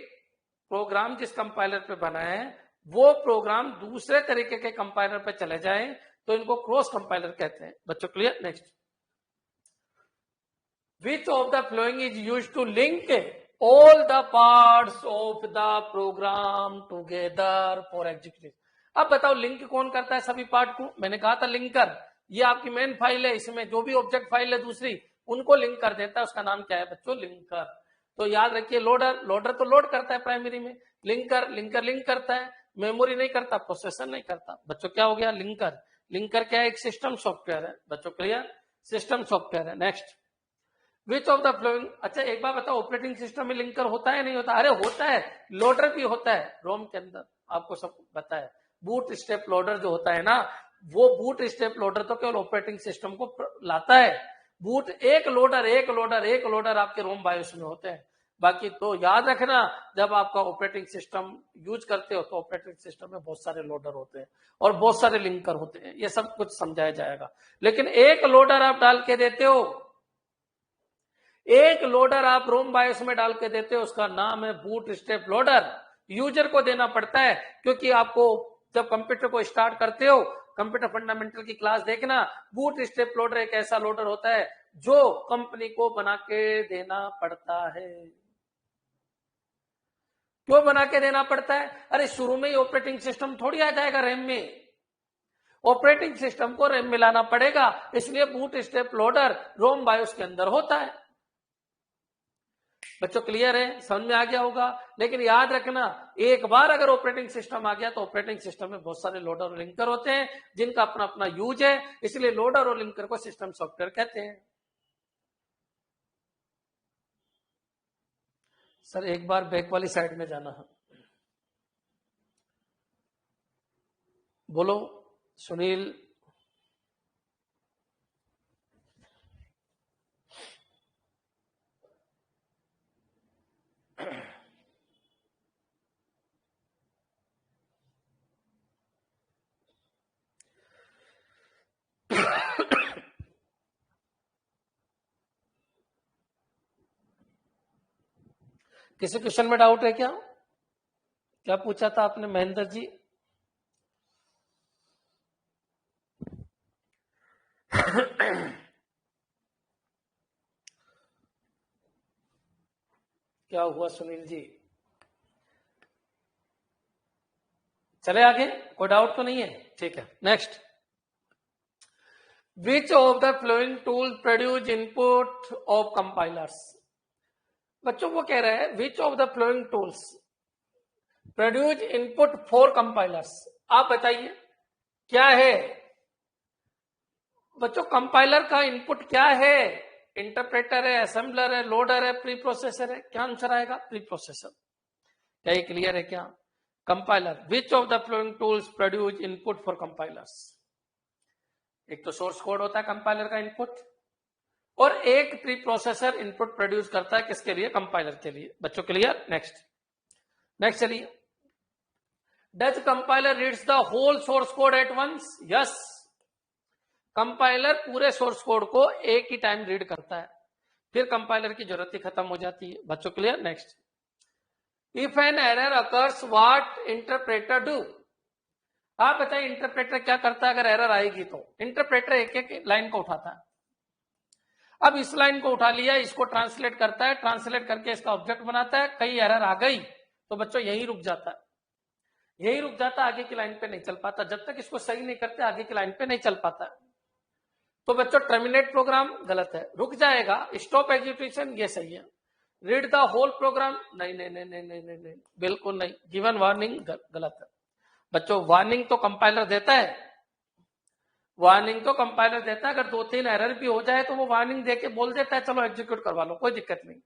प्रोग्राम जिस कंपाइलर पे बना है वो प्रोग्राम दूसरे तरीके के कंपाइलर पे चले जाए तो इनको क्रॉस कंपाइलर कहते हैं। बच्चों clear? Next, which of the following is used to link all the parts of the program together for execution. अब बताओ लिंक कौन करता है सभी पार्ट को? मैंने कहा था लिंकर, ये आपकी मेन फाइल है, इसमें जो भी ऑब्जेक्ट फाइल है दूसरी उनको लिंक कर देता है, उसका नाम क्या है बच्चों? लिंकर। तो याद रखिए, लोडर तो लोड करता है प्राइमरी में, लिंकर लिंक करता है, मेमोरी नहीं करता, प्रोसेसर नहीं करता। बच्चों क्या हो गया? लिंकर। लिंकर क्या है? एक सिस्टम सॉफ्टवेयर है। बच्चों क्लियर? सिस्टम सॉफ्टवेयर है। Next, which of the flowing, अच्छा एक बार बताओ, ऑपरेटिंग सिस्टम में लिंकर होता है नहीं होता? अरे होता है, लोडर भी होता है रोम के अंदर, आपको सब पता है। बूट स्टेप लोडर जो होता है ना, वो बूट स्टेप लोडर तो केवल ऑपरेटिंग सिस्टम को लाता है। बूट एक लोडर आपके रोम बायोस में होते हैं। बाकी तो याद रखना, जब आपका ऑपरेटिंग सिस्टम यूज करते हो तो ऑपरेटिंग सिस्टम में बहुत सारे लोडर होते हैं और बहुत सारे लिंकर होते हैं, ये सब कुछ समझाया जाएगा। लेकिन एक लोडर आप डाल के देते हो, एक लोडर आप रोम बायोस में डाल के देते हो, उसका नाम है बूट स्टेप लोडर। यूजर को देना पड़ता है, क्योंकि आपको जब कंप्यूटर को स्टार्ट करते हो, कंप्यूटर फंडामेंटल की क्लास देखना, बूट स्टेप लोडर एक ऐसा लोडर होता है जो कंपनी को बना के देना पड़ता है। क्यों बना के देना पड़ता है? अरे शुरू में ही ऑपरेटिंग सिस्टम थोड़ी आ जाएगा रैम में, ऑपरेटिंग सिस्टम को रैम में लाना पड़ेगा, इसलिए बूट स्टेप लोडर रोम बायोस के अंदर होता है। बच्चों क्लियर है? समझ में आ गया होगा। लेकिन याद रखना, एक बार अगर ऑपरेटिंग सिस्टम आ गया तो ऑपरेटिंग सिस्टम में बहुत सारे लोडर और लिंकर होते हैं जिनका अपना अपना यूज है, इसलिए लोडर और लिंकर को सिस्टम सॉफ्टवेयर कहते हैं। सर एक बार बैक वाली साइड में जाना है, बोलो सुनील। किसी क्वेश्चन में डाउट है क्या? क्या पूछा था आपने महेंद्र जी? क्या हुआ सुनील जी? चले आगे, कोई डाउट तो नहीं है? ठीक है, next, which of the flowing tool produce input of compilers. बच्चों को कह रहे हैं विच of the flowing tools produce input for compilers. आप बताइए क्या है बच्चों? कंपाइलर का इनपुट क्या है? इंटरप्रेटर है, असेंबलर है, लोडर है, प्री प्रोसेसर है? क्या आंसर आएगा? Pre processor. क्या ये क्लियर है क्या? Compiler, which of the flowing tools produce input for compilers. एक तो सोर्स कोड होता है कंपाइलर का इनपुट, और एक प्री प्रोसेसर इनपुट प्रोड्यूस करता है किसके लिए? कंपाइलर के लिए। बच्चों क्लियर? नेक्स्ट, नेक्स्ट चलिए, does compiler reads the whole source code at once? Yes, compiler पूरे सोर्स कोड को एक ही टाइम रीड करता है, फिर कंपाइलर की जरूरत ही खत्म हो जाती है। बच्चों clear? Next, if an error occurs what interpreter do. आप बताइए इंटरप्रेटर क्या करता है अगर एरर आएगी तो? इंटरप्रेटर एक एक लाइन को उठाता है। अब इस लाइन को उठा लिया, इसको ट्रांसलेट करता है, ट्रांसलेट करके इसका ऑब्जेक्ट बनाता है। कई एरर आ गई तो बच्चों यही रुक जाता है, यही रुक जाता है, आगे की लाइन पे नहीं चल पाता। जब तक इसको सही नहीं करते आगे की लाइन पे नहीं चल पाता। तो बच्चों टर्मिनेट प्रोग्राम गलत है, रुक जाएगा। स्टॉप एग्जीक्यूशन ये सही है। रीड द होल प्रोग्राम नहीं नहीं नहीं नहीं नहीं नहीं, नहीं बिल्कुल नहीं। गिवन वार्निंग गलत है। बच्चों वार्निंग तो कंपाइलर देता है, वार्निंग तो कंपाइलर देता है। अगर 2-3 एरर भी हो जाए तो वो वार्निंग देके बोल देता है चलो एग्जीक्यूट करवा लो, कोई दिक्कत नहीं।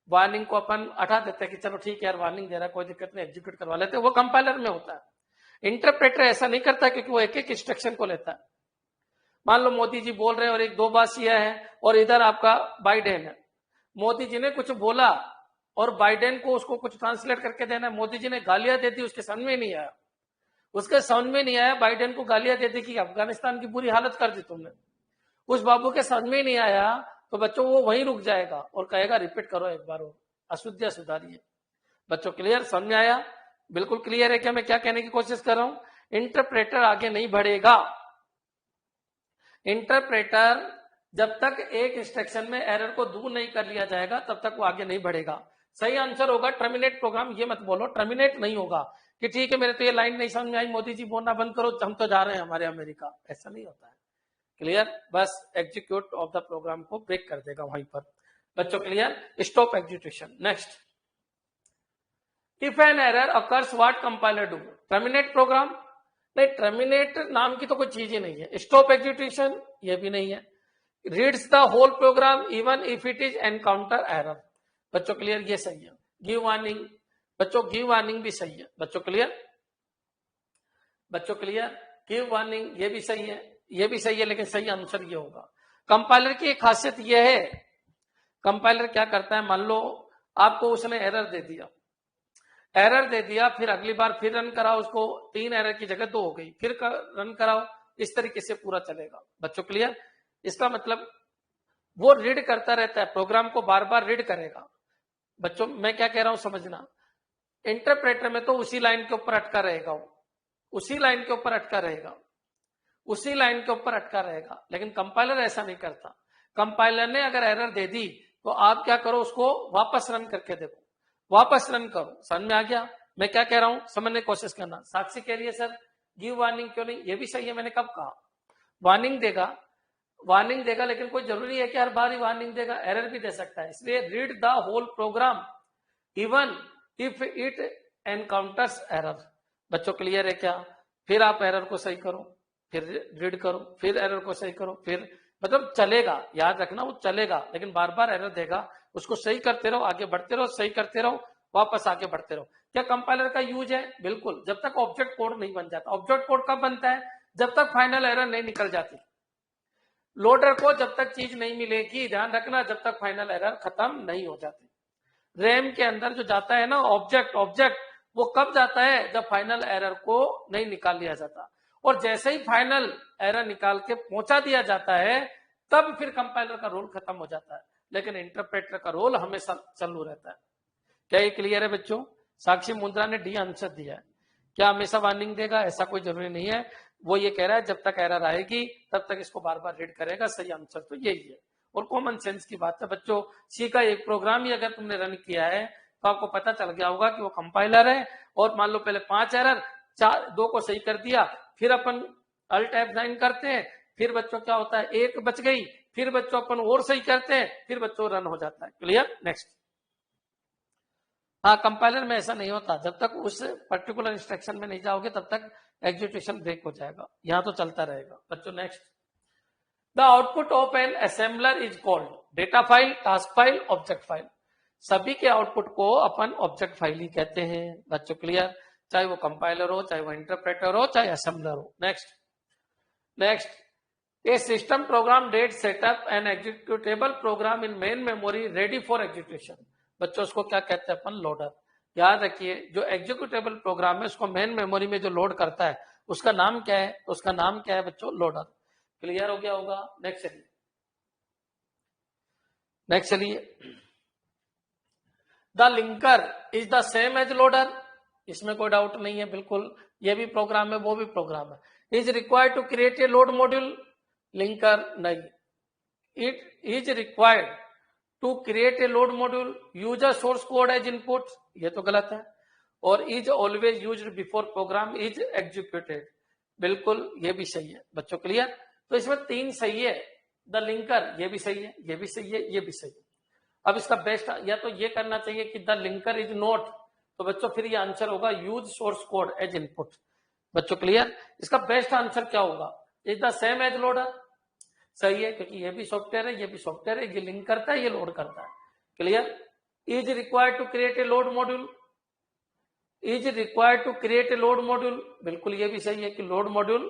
वार्निंग को अपन हटा देते हैं कि चलो ठीक है यार वार्निंग दे रहा है, कोई दिक्कत नहीं, एग्जीक्यूट करवा लेते हैं। वो कंपाइलर में होता है। इंटरप्रेटर ऐसा नहीं करता क्योंकि वो एक एक इंस्ट्रक्शन को लेता है। मान लो मोदी जी बोल रहे हैं और एक 2 बासिया है और इधर आपका बाइडेन है। मोदी जी ने कुछ बोला और बाइडेन को उसको कुछ ट्रांसलेट करके देना है। मोदी जी ने गालियां दे दी, उसके समझ में नहीं आया, उसके समझ में नहीं आया, बाइडेन को गालियां दे दी कि अफगानिस्तान की बुरी हालत कर दी तुमने। उस बाबू के समझ में नहीं आया तो बच्चों वो वहीं रुक जाएगा और कहेगा रिपीट करो एक बार और अशुद्धियां सुधारिए। बच्चों क्लियर? समझ में आया? बिल्कुल क्लियर है क्या मैं क्या कहने की कोशिश कर रहा हूं? इंटरप्रेटर आगे नहीं बढ़ेगा। इंटरप्रेटर जब तक एक इंस्ट्रक्शन में एरर को दूर नहीं कर लिया जाएगा तब तक वो आगे नहीं बढ़ेगा। सही आंसर होगा टर्मिनेट प्रोग्राम। ये मत बोलो टर्मिनेट नहीं होगा कि ठीक है मेरे तो ये लाइन नहीं समझ में आई, मोदी जी बोलना बंद करो, हम तो जा रहे हैं हमारे अमेरिका। ऐसा नहीं होता है। क्लियर? बस एग्जीक्यूट ऑफ द प्रोग्राम को ब्रेक कर देगा वहीं पर। बच्चों clear? Stop execution. Next, if an error occurs what compiler do, terminate program, नहीं टर्मिनेट नाम की तो कोई चीज ही नहीं है। स्टॉप एग्जीक्यूशन, ये भी नहीं है। Reads the whole program even if it is encounter error, बच्चों क्लियर, ये सही है। गिव वार्निंग, बच्चों गिव वार्निंग भी सही है, बच्चों क्लियर, बच्चों क्लियर, गिव वार्निंग ये भी सही है, ये भी सही है, लेकिन सही आंसर ये होगा। कंपाइलर की एक खासियत ये है, कंपाइलर क्या करता है, मान लो आपको उसने एरर दे दिया, एरर दे दिया, फिर अगली बार फिर रन कराओ उसको, 3 एरर की जगह 2 हो गई, फिर रन कराओ, इस तरीके से पूरा चलेगा। बच्चों क्लियर, इसका मतलब वो रीड करता रहता है, प्रोग्राम को बार बार रीड करेगा। बच्चों मैं क्या कह रहा हूं समझना, इंटरप्रेटर में तो उसी लाइन के ऊपर अटका रहेगा, उसी लाइन के ऊपर अटका रहेगा, उसी लाइन के ऊपर अटका रहेगा, लेकिन कंपाइलर ऐसा नहीं करता। कंपाइलर ने अगर एरर दे दी तो आप क्या करो, उसको वापस रन करके देखो, वापस रन करो। समझ में आ गया मैं क्या कह रहा हूं, समझने की कोशिश करना। साक्षी कह रही है सर गिव वार्निंग क्यों नहीं, ये भी सही है, मैंने कब कहा वार्निंग देगा, वार्निंग देगा, लेकिन कोई जरूरी है कि हर बार ही वार्निंग देगा, एरर भी दे सकता है। इसलिए read the whole program even if it encounters error. बच्चों क्लियर है क्या, फिर आप एरर को सही करो, फिर रीड करो, फिर एरर को सही करो, फिर मतलब चलेगा, याद रखना वो चलेगा, लेकिन बार बार एरर देगा, उसको सही करते रहो, आगे बढ़ते रहो, सही करते रहो, वापस आगे बढ़ते रहो। क्या कंपाइलर का यूज है, बिल्कुल, जब तक ऑब्जेक्ट कोड नहीं बन जाता। ऑब्जेक्ट कोड कब बनता है, जब तक फाइनल एरर नहीं निकल जाती। लोडर को जब तक चीज नहीं मिलेगी, ध्यान रखना, जब तक फाइनल एरर खत्म नहीं हो जाती। रैम के अंदर जो जाता है ना ऑब्जेक्ट, वो कब जाता है, जब फाइनल एरर को नहीं निकाल लिया जाता। और जैसे ही फाइनल एरर निकाल के पहुंचा दिया जाता है, तब फिर कंपाइलर का रोल खत्म हो जाता है, लेकिन इंटरप्रेटर का रोल हमेशा चालू रहता है। क्या ये क्लियर है बच्चों? साक्षी मुंद्रा ने डी आंसर दिया है। क्या हमेशा वार्निंग देगा, ऐसा कोई जरूरी नहीं है। वो ये कह रहा है जब तक एरर आएगी तब तक इसको बार बार रीड करेगा। सही आंसर तो यही है, और कॉमन सेंस की बात है बच्चों। सी का एक प्रोग्राम ही अगर तुमने रन किया है तो आपको पता चल गया होगा कि वो कंपाइलर है, और मान लो पहले 5 एरर, 2 को सही कर दिया, फिर अपन अल्ट F9 करते हैं, फिर बच्चों क्या होता है 1 बच गई, फिर बच्चों अपन और सही करते हैं, फिर बच्चों रन हो जाता है। क्लियर? नेक्स्ट। हाँ, कंपाइलर में ऐसा नहीं होता, जब तक उस पर्टिकुलर इंस्ट्रक्शन में नहीं जाओगे तब तक एग्जीक्यूशन ब्रेक हो जाएगा, यहां तो चलता रहेगा। बच्चों next. The output of an assembler is called data file, task file, object file. सभी के आउटपुट को अपन ऑब्जेक्ट फाइल ही कहते हैं। बच्चों क्लियर? चाहे वो कंपाइलर हो, चाहे वो इंटरप्रेटर हो, चाहे असेंबलर हो। Next, a system program that setup an executable program in main memory ready for execution. बच्चों उसको क्या कहते हैं अपन? लोडर। याद रखिए, जो एग्जीक्यूटेबल प्रोग्राम है उसको मेन मेमोरी में जो लोड करता है उसका नाम क्या है? उसका नाम क्या है बच्चों? लोडर। क्लियर हो गया होगा? नेक्स्ट चलिए। The linker is the same as loader, इसमें कोई डाउट नहीं है, बिल्कुल ये भी प्रोग्राम है वो भी प्रोग्राम है। Is required to create a load module, linker नहीं। It is required to create a load module, user source code as input, ये तो गलत है। और is always used before program is executed, बिल्कुल ये भी सही है। बच्चों क्लियर? तो इसमें 3 सही है। द लिंकर ये भी सही है, ये भी सही है, ये भी सही है। अब इसका बेस्ट या तो ये करना चाहिए कि द लिंकर इज नॉट, तो बच्चों फिर ये आंसर होगा use source code as input. बच्चों क्लियर? इसका बेस्ट आंसर क्या होगा? Is the same as loader, सही है, क्योंकि ये भी सॉफ्टवेयर है, ये भी सॉफ्टवेयर है, ये लिंक करता है, ये लोड करता है। Clear? Is required to create a load module, is required to create a load module, बिल्कुल ये भी सही है कि लोड मॉड्यूल,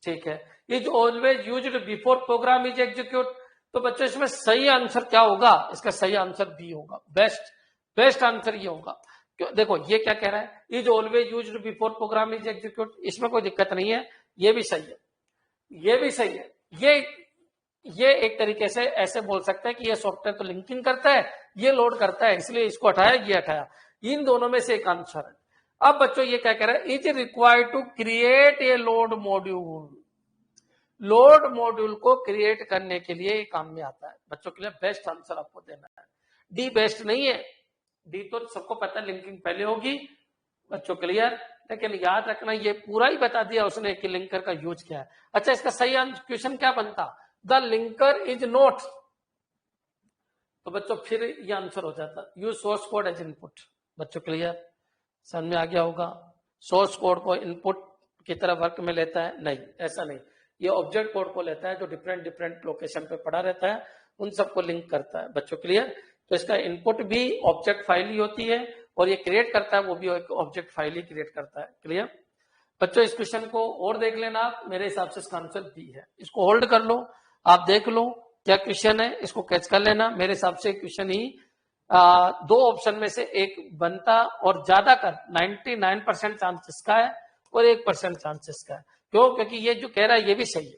ठीक है। Is always used before program is execute, तो बच्चों इसमें सही आंसर क्या होगा? इसका सही आंसर बी होगा। बेस्ट आंसर ये होगा। क्यों? देखो ये क्या कह रहा है, is always used before program is execute, इसमें कोई दिक्कत नहीं है, ये भी सही है, ये भी सही है। ये एक तरीके से ऐसे बोल सकते हैं कि ये सॉफ्टवेयर तो लिंकिंग करता है, ये लोड करता है, इसलिए इसको हटाया, ये हटाया। इन दोनों में से एक आंसर है। अब बच्चों ये क्या कह रहा है? Is required to create a load module, load module को क्रिएट करने के लिए काम में आता है। बच्चों के लिए बेस्ट आंसर आपको देना है। डी बेस्ट नहीं है, डी तो सबको पता है लिंकिंग पहले होगी। बच्चों क्लियर? लेकिन याद रखना ये पूरा ही बता दिया उसने कि लिंकर का यूज क्या है। अच्छा, इसका सही क्वेश्चन क्या बनता? द लिंकर इज नॉट, तो बच्चों फिर ये आंसर हो जाता use source code as input. बच्चों क्लियर? समझ में आ गया होगा। सोर्स कोड को इनपुट की तरह वर्क में लेता है? नहीं, ऐसा नहीं। ये ऑब्जेक्ट कोड को लेता है जो डिफरेंट डिफरेंट लोकेशन पे पड़ा रहता है, उन सबको लिंक करता है। बच्चों क्लियर? तो इसका इनपुट भी ऑब्जेक्ट फाइल ही होती है और ये क्रिएट करता है वो भी एक ऑब्जेक्ट फाइल ही क्रिएट करता है। क्लियर बच्चों? इस क्वेश्चन को और देख लेना आप, मेरे हिसाब से इसका आंसर बी है। इसको होल्ड कर लो, आप देख लो क्या क्वेश्चन है, इसको कैच कर लेना। मेरे हिसाब से क्वेश्चन ही दो ऑप्शन में से एक बनता और ज्यादा कर 99% चांसेस का है और 1% चांसेस का है। क्यों? क्योंकि ये जो कह रहा है ये भी सही है,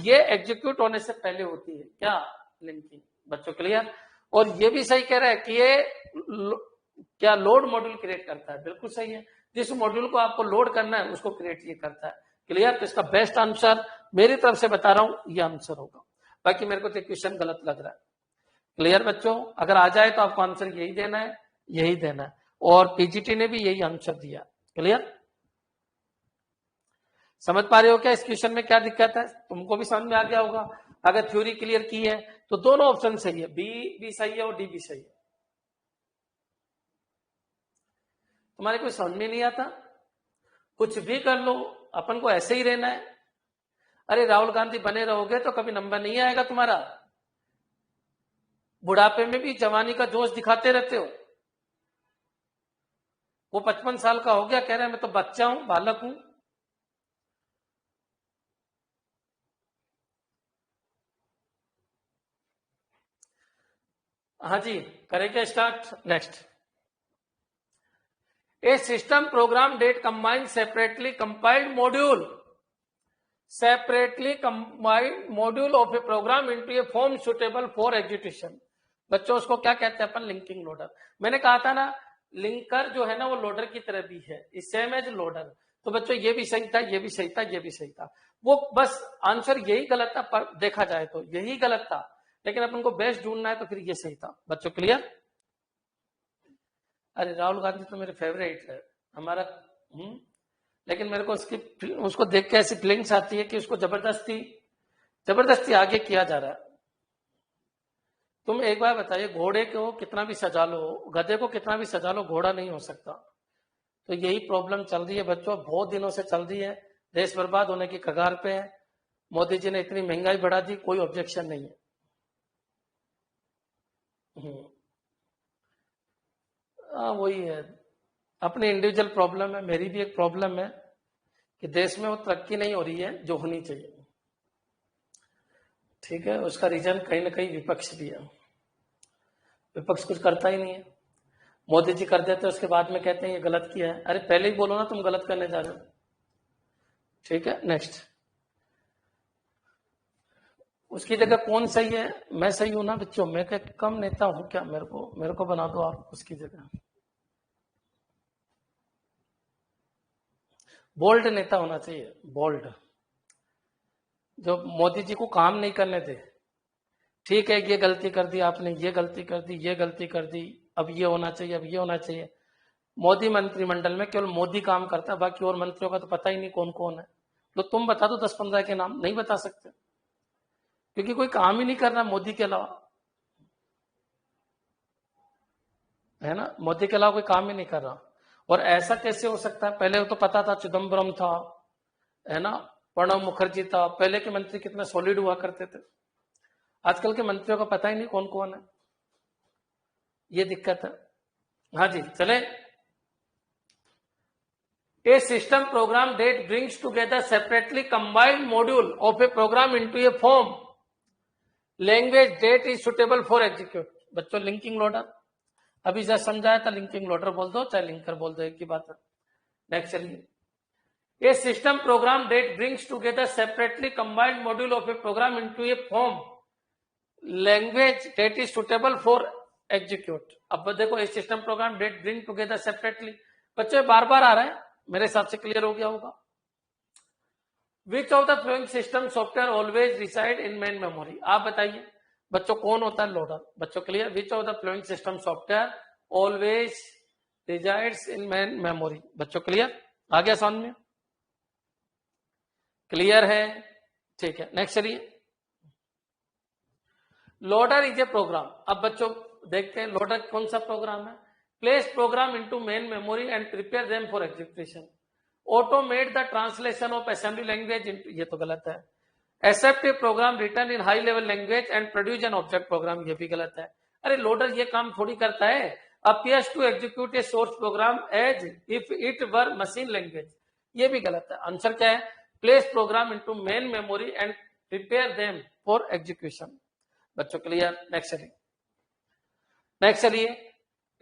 ये एग्जीक्यूट होने से पहले होती है क्या लिंकिंग। बच्चों क्लियर? और ये भी सही कह रहा है कि ये क्या लोड मॉड्यूल क्रिएट करता है, बिल्कुल सही है। जिस मॉड्यूल को आपको लोड करना है उसको क्रिएट ये करता है। क्लियर? तो इसका बेस्ट आंसर मेरी तरफ से बता रहा हूं ये आंसर होगा, बाकी मेरे को तो क्वेश्चन गलत लग रहा है। क्लियर बच्चों? अगर आ जाए तो आपको आंसर यही देना है, यही देना है। और पीजीटी ने भी यही आंसर दिया। क्लियर? समझ पा रहे हो क्या इस क्वेश्चन में क्या दिक्कत है? तुमको भी समझ में आ गया होगा। अगर थ्योरी क्लियर की है तो दोनों ऑप्शन सही है, बी भी सही है और डी भी सही है। तुम्हारे कोई समझ में नहीं आता? कुछ भी कर लो, अपन को ऐसे ही रहना है। अरे राहुल गांधी बने रहोगे तो कभी नंबर नहीं आएगा तुम्हारा। बुढ़ापे में भी जवानी का जोश दिखाते रहते हो। वो 55 साल का हो गया, कह रहे हैं मैं तो बच्चा हूं, बालक हूं। हाँ जी, करेंगे start. Next, a system program that combined separately compiled module of a program into a form suitable for execution. बच्चों उसको क्या कहते हैं अपन? Linking loader. मैंने कहा था ना लिंकर जो है ना वो लोडर की तरह भी है, सेम एज लोडर। तो बच्चों ये भी सही था, ये भी सही था, ये भी सही था। वो बस आंसर यही गलत था, पर देखा जाए तो यही गलत था, लेकिन अपन को बेस्ट ढूंढना है तो फिर ये सही था। बच्चों क्लियर? अरे राहुल गांधी तो मेरे फेवरेट है हमारा। लेकिन मेरे को उसको देख के ऐसी फीलिंग्स आती है कि उसको जबरदस्ती आगे किया जा रहा है। तुम एक बार बताइए, घोड़े को कितना भी सजा लो, गधे को कितना भी सजा लो, घोड़ा नहीं हो सकता। तो यही प्रॉब्लम चल रही है बच्चों, बहुत दिनों से चल रही है। देश बर्बाद होने की कगार पे है। मोदी जी ने इतनी महंगाई बढ़ा दी, कोई ऑब्जेक्शन नहीं है। वही है, अपनी इंडिविजुअल प्रॉब्लम है। मेरी भी एक प्रॉब्लम है कि देश में वो तरक्की नहीं हो रही है जो होनी चाहिए। ठीक है, उसका रीजन कहीं ना कहीं विपक्ष भी है। विपक्ष कुछ करता ही नहीं है। मोदी जी कर देते, उसके बाद में कहते हैं ये गलत किया है। अरे पहले ही बोलो ना तुम गलत करने जा रहे हो। ठीक है, नेक्स्ट, उसकी जगह कौन सही है? मैं सही हूं ना बच्चों? मैं क्या कम नेता हूं क्या? मेरे को बना दो आप उसकी जगह। बोल्ड नेता होना चाहिए, बोल्ड, जो मोदी जी को काम नहीं करने दे। ठीक है, ये गलती कर दी आपने, ये गलती कर दी, ये गलती कर दी, अब ये होना चाहिए, अब ये होना चाहिए। मोदी मंत्रिमंडल में केवल मोदी काम करता है, बाकी और मंत्रियों का तो पता ही नहीं कौन कौन है। तो तुम बता दो 10-15 के नाम, नहीं बता सकते क्योंकि कोई काम ही नहीं कर रहा मोदी के अलावा, है ना? मोदी के अलावा कोई काम ही नहीं कर रहा। और ऐसा कैसे हो सकता है? पहले तो पता था, चिदम्बरम था, है ना, प्रणब मुखर्जी था, पहले के मंत्री कितने सॉलिड हुआ करते थे। आजकल के मंत्रियों का पता ही नहीं कौन कौन है, ये दिक्कत है। हाँ जी, चले। A system program that brings together separately combined module of a program into a form language that is suitable for execute। बच्चों लिंकिंग लोडर अभी जैसा समझाया था, लिंकिंग लोडर बोल दो चाहे लिंकर बोल दो, एक ही बात है। नेक्स्ट चलिए, A system program that brings together separately combined module of a program into a form language that is suitable for execute। अब देखो, A system program that bring together separately, बच्चों बार बार आ रहा है, मेरे हिसाब से क्लियर हो गया होगा। Which of the following system software always reside in main memory. आप बताइए बच्चों कौन होता है लोडर? बच्चों clear? Which of the following system software always resides in main memory. बच्चों क्लियर? आ गया समझ में? क्लियर है? ठीक है, नेक्स्ट चलिए। Loader is a program. अब बच्चों देखते हैं लोडर कौन सा प्रोग्राम है। Place program into main memory and prepare them for execution, automate the translation of assembly language, ये तो गलत है। Accept a program written in high level language and produce an object program, ये भी गलत है। अरे लोडर ये काम थोड़ी करता है, appears to execute a source program as if it were machine language, ये भी गलत है। आंसर क्या है? Place program into main memory and prepare them for execution. बच्चों क्लियर? नेक्स्ट चलिए,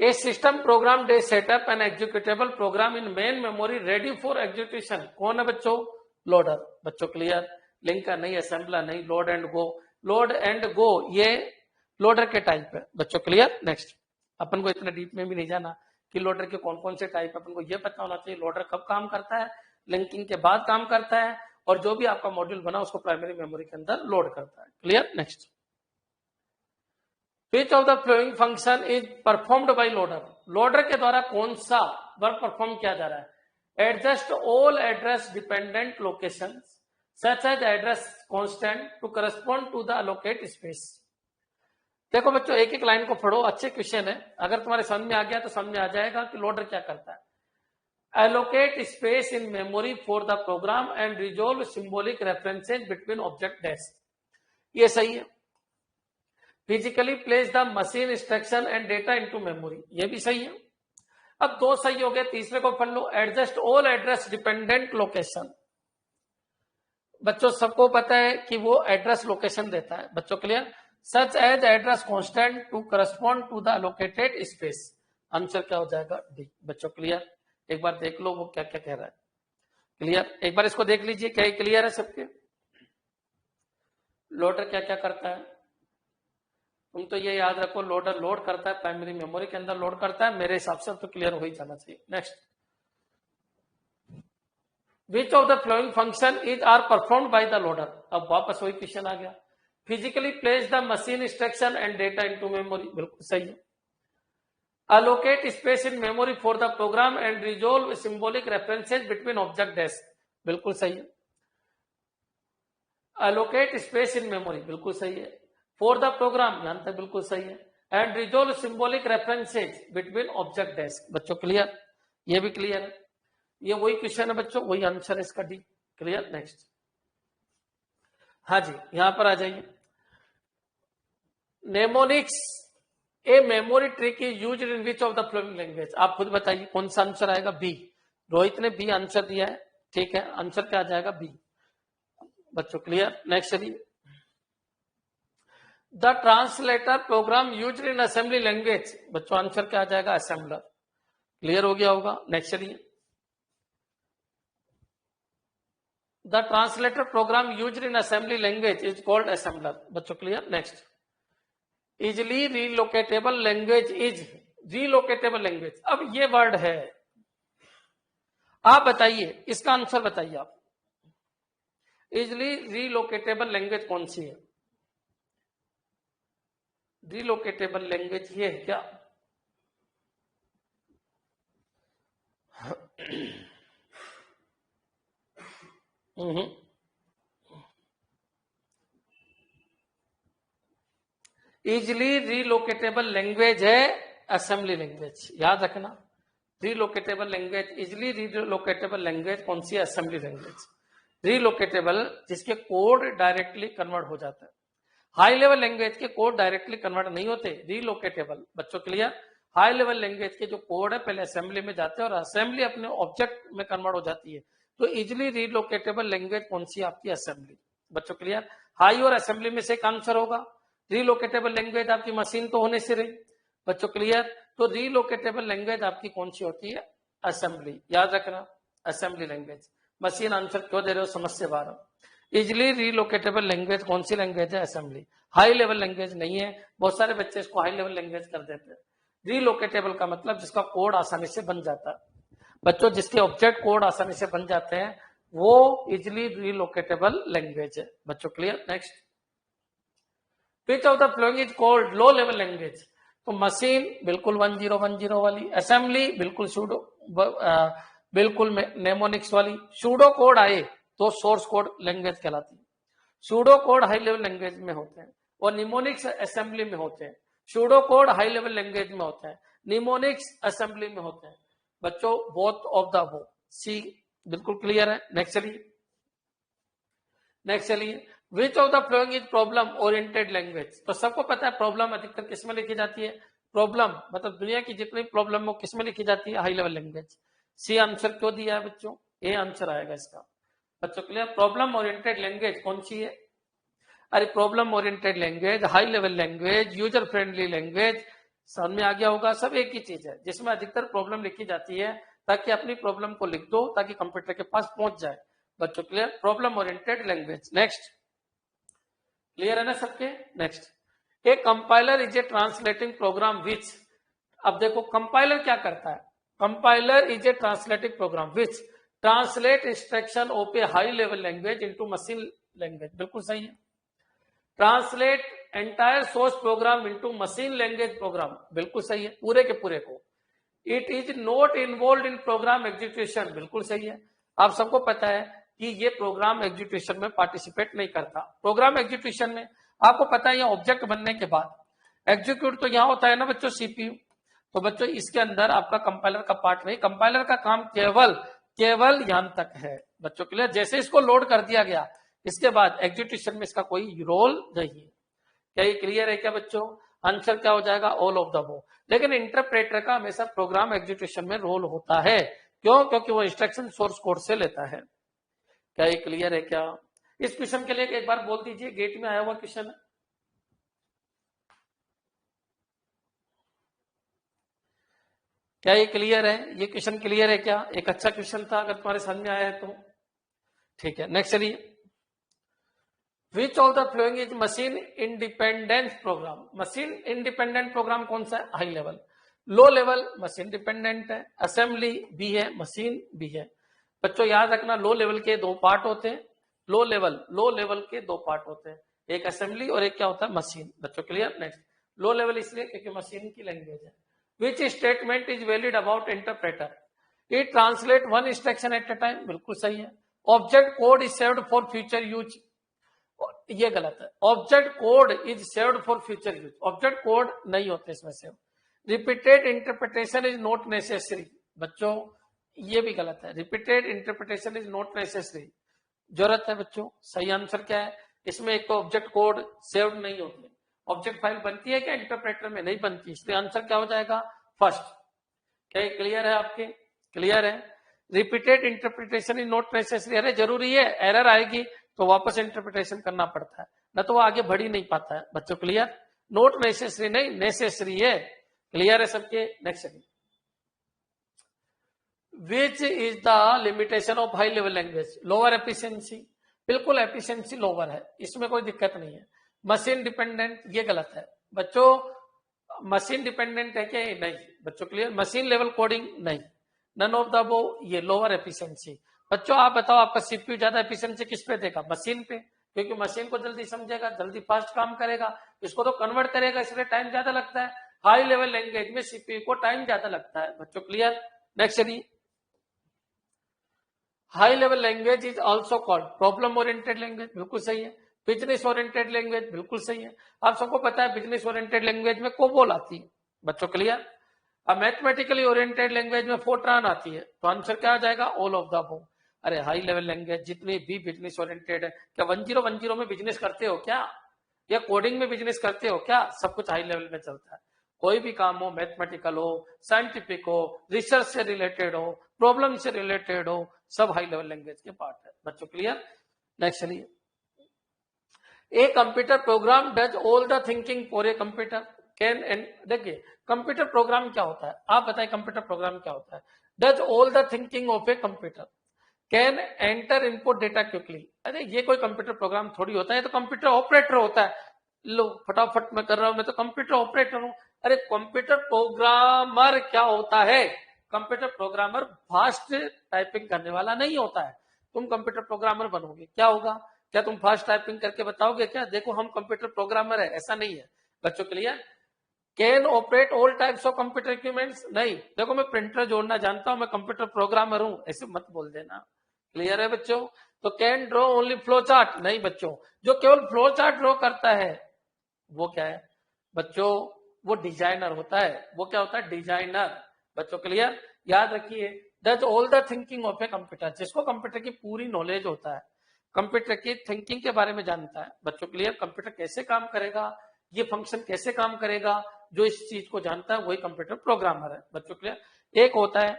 a system program that set up an executable program in main memory ready for execution, कौन है बच्चों? लोडर। बच्चों क्लियर? लिंकर नहीं, असेंबलर नहीं, load and go. Load and go ये loader के टाइप है। बच्चों क्लियर? नेक्स्ट, अपन को इतना डीप में भी नहीं जाना कि लोडर के कौन कौन से टाइप, अपन को ये पता होना चाहिए लोडर कब काम करता है, लिंकिंग के बाद काम करता है, और जो भी आपका मॉड्यूल बना उसको प्राइमरी मेमोरी के अंदर लोड करता है। Clear? Next, which of the following function is performed by loader, loader के द्वारा कौन सा वर्क परफॉर्म किया जा रहा है? Adjust all address dependent location such as address constant to correspond to the allocate space. देखो बच्चों, एक एक लाइन को पढ़ो, अच्छे क्वेश्चन है, अगर तुम्हारे समझ में आ गया तो समझ में आ जाएगा कि लोडर क्या करता है। Allocate space in memory for the program and resolve symbolic references between object dash, ये सही है। Physically place the machine instruction and data into memory, ये भी सही है। अब दो सही हो गए, तीसरे को पढ़ लो, adjust all address dependent location. बच्चों सबको पता है कि वो एड्रेस लोकेशन देता है। बच्चों clear? Such as address constant to correspond to the allocated space, answer क्या हो जाएगा? डी। बच्चों क्लियर? एक बार देख लो वो क्या क्या कह रहा है। क्लियर? एक बार इसको देख लीजिए, क्या क्लियर है सबके? लोडर क्या क्या करता है? तुम तो ये याद रखो, लोडर लोड करता है, प्राइमरी मेमोरी के अंदर लोड करता है, मेरे हिसाब से तो क्लियर हो ही जाना चाहिए। Next, which of the following function is are performed by the loader, अब वापस वही क्वेश्चन आ गया। Physically place the machine instruction and data into memory, बिल्कुल सही है। allocate space in memory for the program and resolve symbolic references between object dash, बिल्कुल सही है। allocate space in memory, बिल्कुल सही है। for the program, यहां तक बिल्कुल सही है। and resolve symbolic references between object dash, बच्चों क्लियर? ये भी क्लियर है, ये वही क्वेश्चन है बच्चों, वही आंसर है इसका, डी। क्लियर? नेक्स्ट, हाँ जी, यहां पर आ जाइए। Mnemonics a memory trick is used in which of the flowing language, आप खुद बताइए कौन सा आंसर आएगा? बी। रोहित ने बी आंसर दिया है, ठीक है, आंसर क्या आ जाएगा? बी। बच्चों क्लियर? नेक्स्ट चलिए, the translator program used in assembly language, बच्चों आंसर क्या आ जाएगा? असेंबलर। क्लियर हो गया होगा? नेक्स्ट चलिए, the translator program used in assembly language is called assembler. बच्चों clear? Next, easily relocatable language is relocatable language, अब ये वर्ड है, आप बताइए इसका आंसर बताइए आप। इजिली रीलोकेटेबल लैंग्वेज कौन सी है? रीलोकेटेबल लैंग्वेज ये है क्या? इजिली रीलोकेटेबल लैंग्वेज है असेंबली लैंग्वेज, याद रखना। Relocatable language, easily relocatable language कौन सी है? Assembly language. रीलोकेटेबल जिसके कोड डायरेक्टली कन्वर्ट हो जाता है, हाई लेवल लैंग्वेज के कोड डायरेक्टली कन्वर्ट नहीं होते, रीलोकेटेबल। बच्चों क्लियर? हाई लेवल लैंग्वेज के जो कोड है पहले असेंबली में जाते हैं और असेंबली अपने ऑब्जेक्ट में कन्वर्ट हो जाती है, तो इजिली रीलोकेटेबल लैंग्वेज कौन सी? आपकी असेंबली। बच्चों क्लियर? हाई और असेंबली में से एक आंसर होगा। रीलोकेटेबल लैंग्वेज आपकी मशीन तो होने से रही। बच्चों क्लियर? तो रीलोकेटेबल लैंग्वेज आपकी कौन सी होती है? असेंबली, याद रखना, असेंबली लैंग्वेज। मशीन आंसर क्यों दे रहे हो समझ से बाहर। इजिली रीलोकेटेबल लैंग्वेज कौन सी लैंग्वेज है? असेंबली। हाई लेवल लैंग्वेज नहीं है, बहुत सारे बच्चे इसको हाई लेवल लैंग्वेज कर देते हैं। रीलोकेटेबल का मतलब जिसका कोड आसानी से बन जाता है। बच्चों जिसके ऑब्जेक्ट कोड आसानी से बन जाते हैं वो इजिली रीलोकेटेबल लैंग्वेज है। बच्चों clear? Next, which of the following is called low level language, तो मशीन बिल्कुल 1010 वाली, असेंबली बिल्कुल सूडो बिल्कुल नेमोनिक्स वाली। सूडो कोड आए तो सोर्स कोड लैंग्वेज कहलाती है। Pseudo code high level language में होते हैं और निमोनिक्स असेंबली में होते हैं। Pseudo code high level language में होते हैं, निमोनिक्स असेंबली में होते हैं बच्चों, बोथ ऑफ द अबव। सी बिल्कुल क्लियर है। नेक्स्ट चलिए, which of the following is problem oriented language. तो सबको पता है प्रॉब्लम अधिकतर किस में लिखी जाती है, प्रॉब्लम मतलब दुनिया की जितनी प्रॉब्लम हो किस में लिखी जाती है, high level language. C answer क्यों दिया है बच्चों, ए आंसर आएगा इसका बच्चों क्लियर। प्रॉब्लम ओरिएंटेड लैंग्वेज कौन सी है, अरे problem oriented language, high level language, user friendly language, समझ में आ गया होगा। सब एक ही चीज है जिसमें अधिकतर प्रॉब्लम लिखी जाती है, ताकि अपनी प्रॉब्लम को लिख दो ताकि कंप्यूटर के पास पहुंच जाए बच्चों clear. Problem oriented language. Next clear है ना सबके। Next, a compiler is a translating program which. अब देखो कंपाइलर क्या करता है, compiler is a translating program which translate instruction of a high level language into machine language. बिल्कुल सही है। Translate entire source program into machine language program. बिल्कुल सही है, पूरे के पूरे को। It is not involve in program execution. बिल्कुल सही है। आप सबको पता है कि ये प्रोग्राम एग्जीक्यूशन में पार्टिसिपेट नहीं करता। प्रोग्राम एग्जीक्यूशन में आपको पता है ये ऑब्जेक्ट बनने के बाद एग्जीक्यूट तो यहां होता है ना बच्चों, सीपीयू। तो बच्चों इसके अंदर आपका कंपाइलर का पार्ट नहीं, कंपाइलर का काम केवल यहां तक है बच्चों के लिए। जैसे इसको लोड कर दिया गया इसके बाद एग्जीक्यूशन में इसका कोई रोल नहीं है। क्या ये क्लियर है क्या बच्चों। आंसर क्या हो जाएगा, ऑल ऑफ द अबव। लेकिन इंटरप्रेटर का हमेशा प्रोग्राम एग्जीक्यूशन में रोल होता है, क्यों, क्योंकि वो इंस्ट्रक्शन सोर्स कोड से लेता है। क्या ये क्लियर है क्या। इस क्वेश्चन के लिए एक बार बोल दीजिए, गेट में आया हुआ क्वेश्चन है। क्या ये क्लियर है, ये क्वेश्चन क्लियर है क्या। एक अच्छा क्वेश्चन था, अगर तुम्हारे समझ में आया है तो ठीक है। नेक्स्ट चलिए, which of the following is machine independent program. Machine independent program कौन सा है, high level. Low level machine dependent है, असेंबली भी है, मशीन भी है। बच्चों याद रखना, लो लेवल के दो पार्ट होते हैं, लो लेवल के दो पार्ट होते हैं, एक असेंबली और एक क्या होता है, मशीन। बच्चों क्लियर। नेक्स्ट, लो लेवल इसलिए क्योंकि मशीन की लैंग्वेज है। Which statement is valid about interpreter. It translate one instruction at a time. बिल्कुल सही है। Object code is saved for future use. ये गलत है। Object code is saved for future use, object code नहीं होते इसमें save. Repeated interpretation is not necessary. बच्चों ये भी गलत है, repeated interpretation is not necessary, जरूरत है बच्चों। सही आंसर क्या है, इसमें एक तो ऑब्जेक्ट कोड सेव्ड नहीं होते। ऑब्जेक्ट फाइल बनती है क्या इंटरप्रेटर में, नहीं बनती, इसलिए आंसर क्या हो जाएगा, फर्स्ट। क्या क्लियर है आपके, क्लियर है। Repeated interpretation is not necessary, अरे जरूरी है, एरर आएगी तो वापस इंटरप्रिटेशन करना पड़ता है, न तो वो आगे बढ़ ही नहीं पाता है बच्चों। क्लियर, नॉट नेसेसरी नहीं, नेसेसरी है। क्लियर है सबके। Next, which is the limitation of high level language, lower efficiency. बिल्कुल एफिशिएंसी लोअर है, इसमें कोई दिक्कत नहीं है। मशीन डिपेंडेंट, ये गलत है बच्चों। मशीन डिपेंडेंट है क्या, नहीं बच्चों। क्लियर, मशीन लेवल कोडिंग नहीं, नन ऑफ द अबव, ये लोअर एफिशिएंसी। बच्चों आप बताओ, आपका सीपीयू ज्यादा एफिशिएंसी किस पे देगा, मशीन पे, क्योंकि मशीन को जल्दी समझेगा, जल्दी फास्ट काम करेगा, इसको तो कन्वर्ट करेगा, इसलिए टाइम ज्यादा लगता है। हाई लेवल लैंग्वेज में सीपीयू को टाइम ज्यादा लगता है बच्चों। क्लियर। नेक्स्ट चलिए, high level language is also called problem oriented language. बिल्कुल सही है। बिजनेस ओरिएंटेड लैंग्वेज, बिल्कुल सही है। आप सबको पता है बिजनेस ओरिएंटेड लैंग्वेज में कोबोल आती है बच्चों। क्लियर। अब मैथमेटिकली ओरिएंटेड लैंग्वेज में फोर्ट्रान आती है, तो आंसर क्या आ जाएगा, ऑल ऑफ द अबव। अरे हाई लेवल लैंग्वेज जितनी भी बिजनेस ओरिएंटेड है, क्या 1010 में बिजनेस करते हो क्या, या कोडिंग में बिजनेस करते हो क्या, सब कुछ हाई लेवल में चलता है। कोई भी काम हो, मैथमेटिकल हो, साइंटिफिक हो, रिसर्च से रिलेटेड हो, प्रॉब्लम से रिलेटेड हो, सब हाई लेवल लैंग्वेज के पार्ट है बच्चों। क्लियर। नेक्स्ट चलिए, a computer programme does all the thinking for a computer can and. देखिए कंप्यूटर प्रोग्राम क्या होता है, आप बताइए कंप्यूटर प्रोग्राम क्या होता है। Does all the thinking of a computer, can enter input data quickly. अरे ये कोई कंप्यूटर प्रोग्राम थोड़ी होता है, तो कंप्यूटर ऑपरेटर होता है। लो फटाफट मैं कर रहा हूं, मैं तो कंप्यूटर ऑपरेटर हूं। अरे कंप्यूटर प्रोग्रामर क्या होता है, कंप्यूटर प्रोग्रामर फास्ट टाइपिंग करने वाला नहीं होता है। तुम कंप्यूटर प्रोग्रामर बनोगे, क्या होगा, क्या तुम फास्ट टाइपिंग करके बताओगे क्या, देखो हम कंप्यूटर प्रोग्रामर है, ऐसा नहीं है बच्चों। Clear. Can operate all types of computer equipments, नहीं, देखो मैं प्रिंटर जोड़ना जानता हूं, मैं कंप्यूटर प्रोग्रामर हूं, ऐसे मत बोल देना। क्लियर है बच्चों। तो can draw only flow chart, नहीं बच्चों, जो केवल फ्लो चार्ट ड्रॉ करता है वो क्या है बच्चों, वो डिजाइनर होता है। वो क्या होता है? डिजाइनर। बच्चों क्लियर? याद रखिए, that all the thinking of a computer. जिसको कंप्यूटर की पूरी नॉलेज होता है, कंप्यूटर की थिंकिंग के बारे में जानता है। बच्चों क्लियर? कंप्यूटर कैसे काम करेगा, ये फंक्शन कैसे काम करेगा, जो इस चीज को जानता है वही कंप्यूटर प्रोग्रामर है। बच्चों क्लियर? एक होता है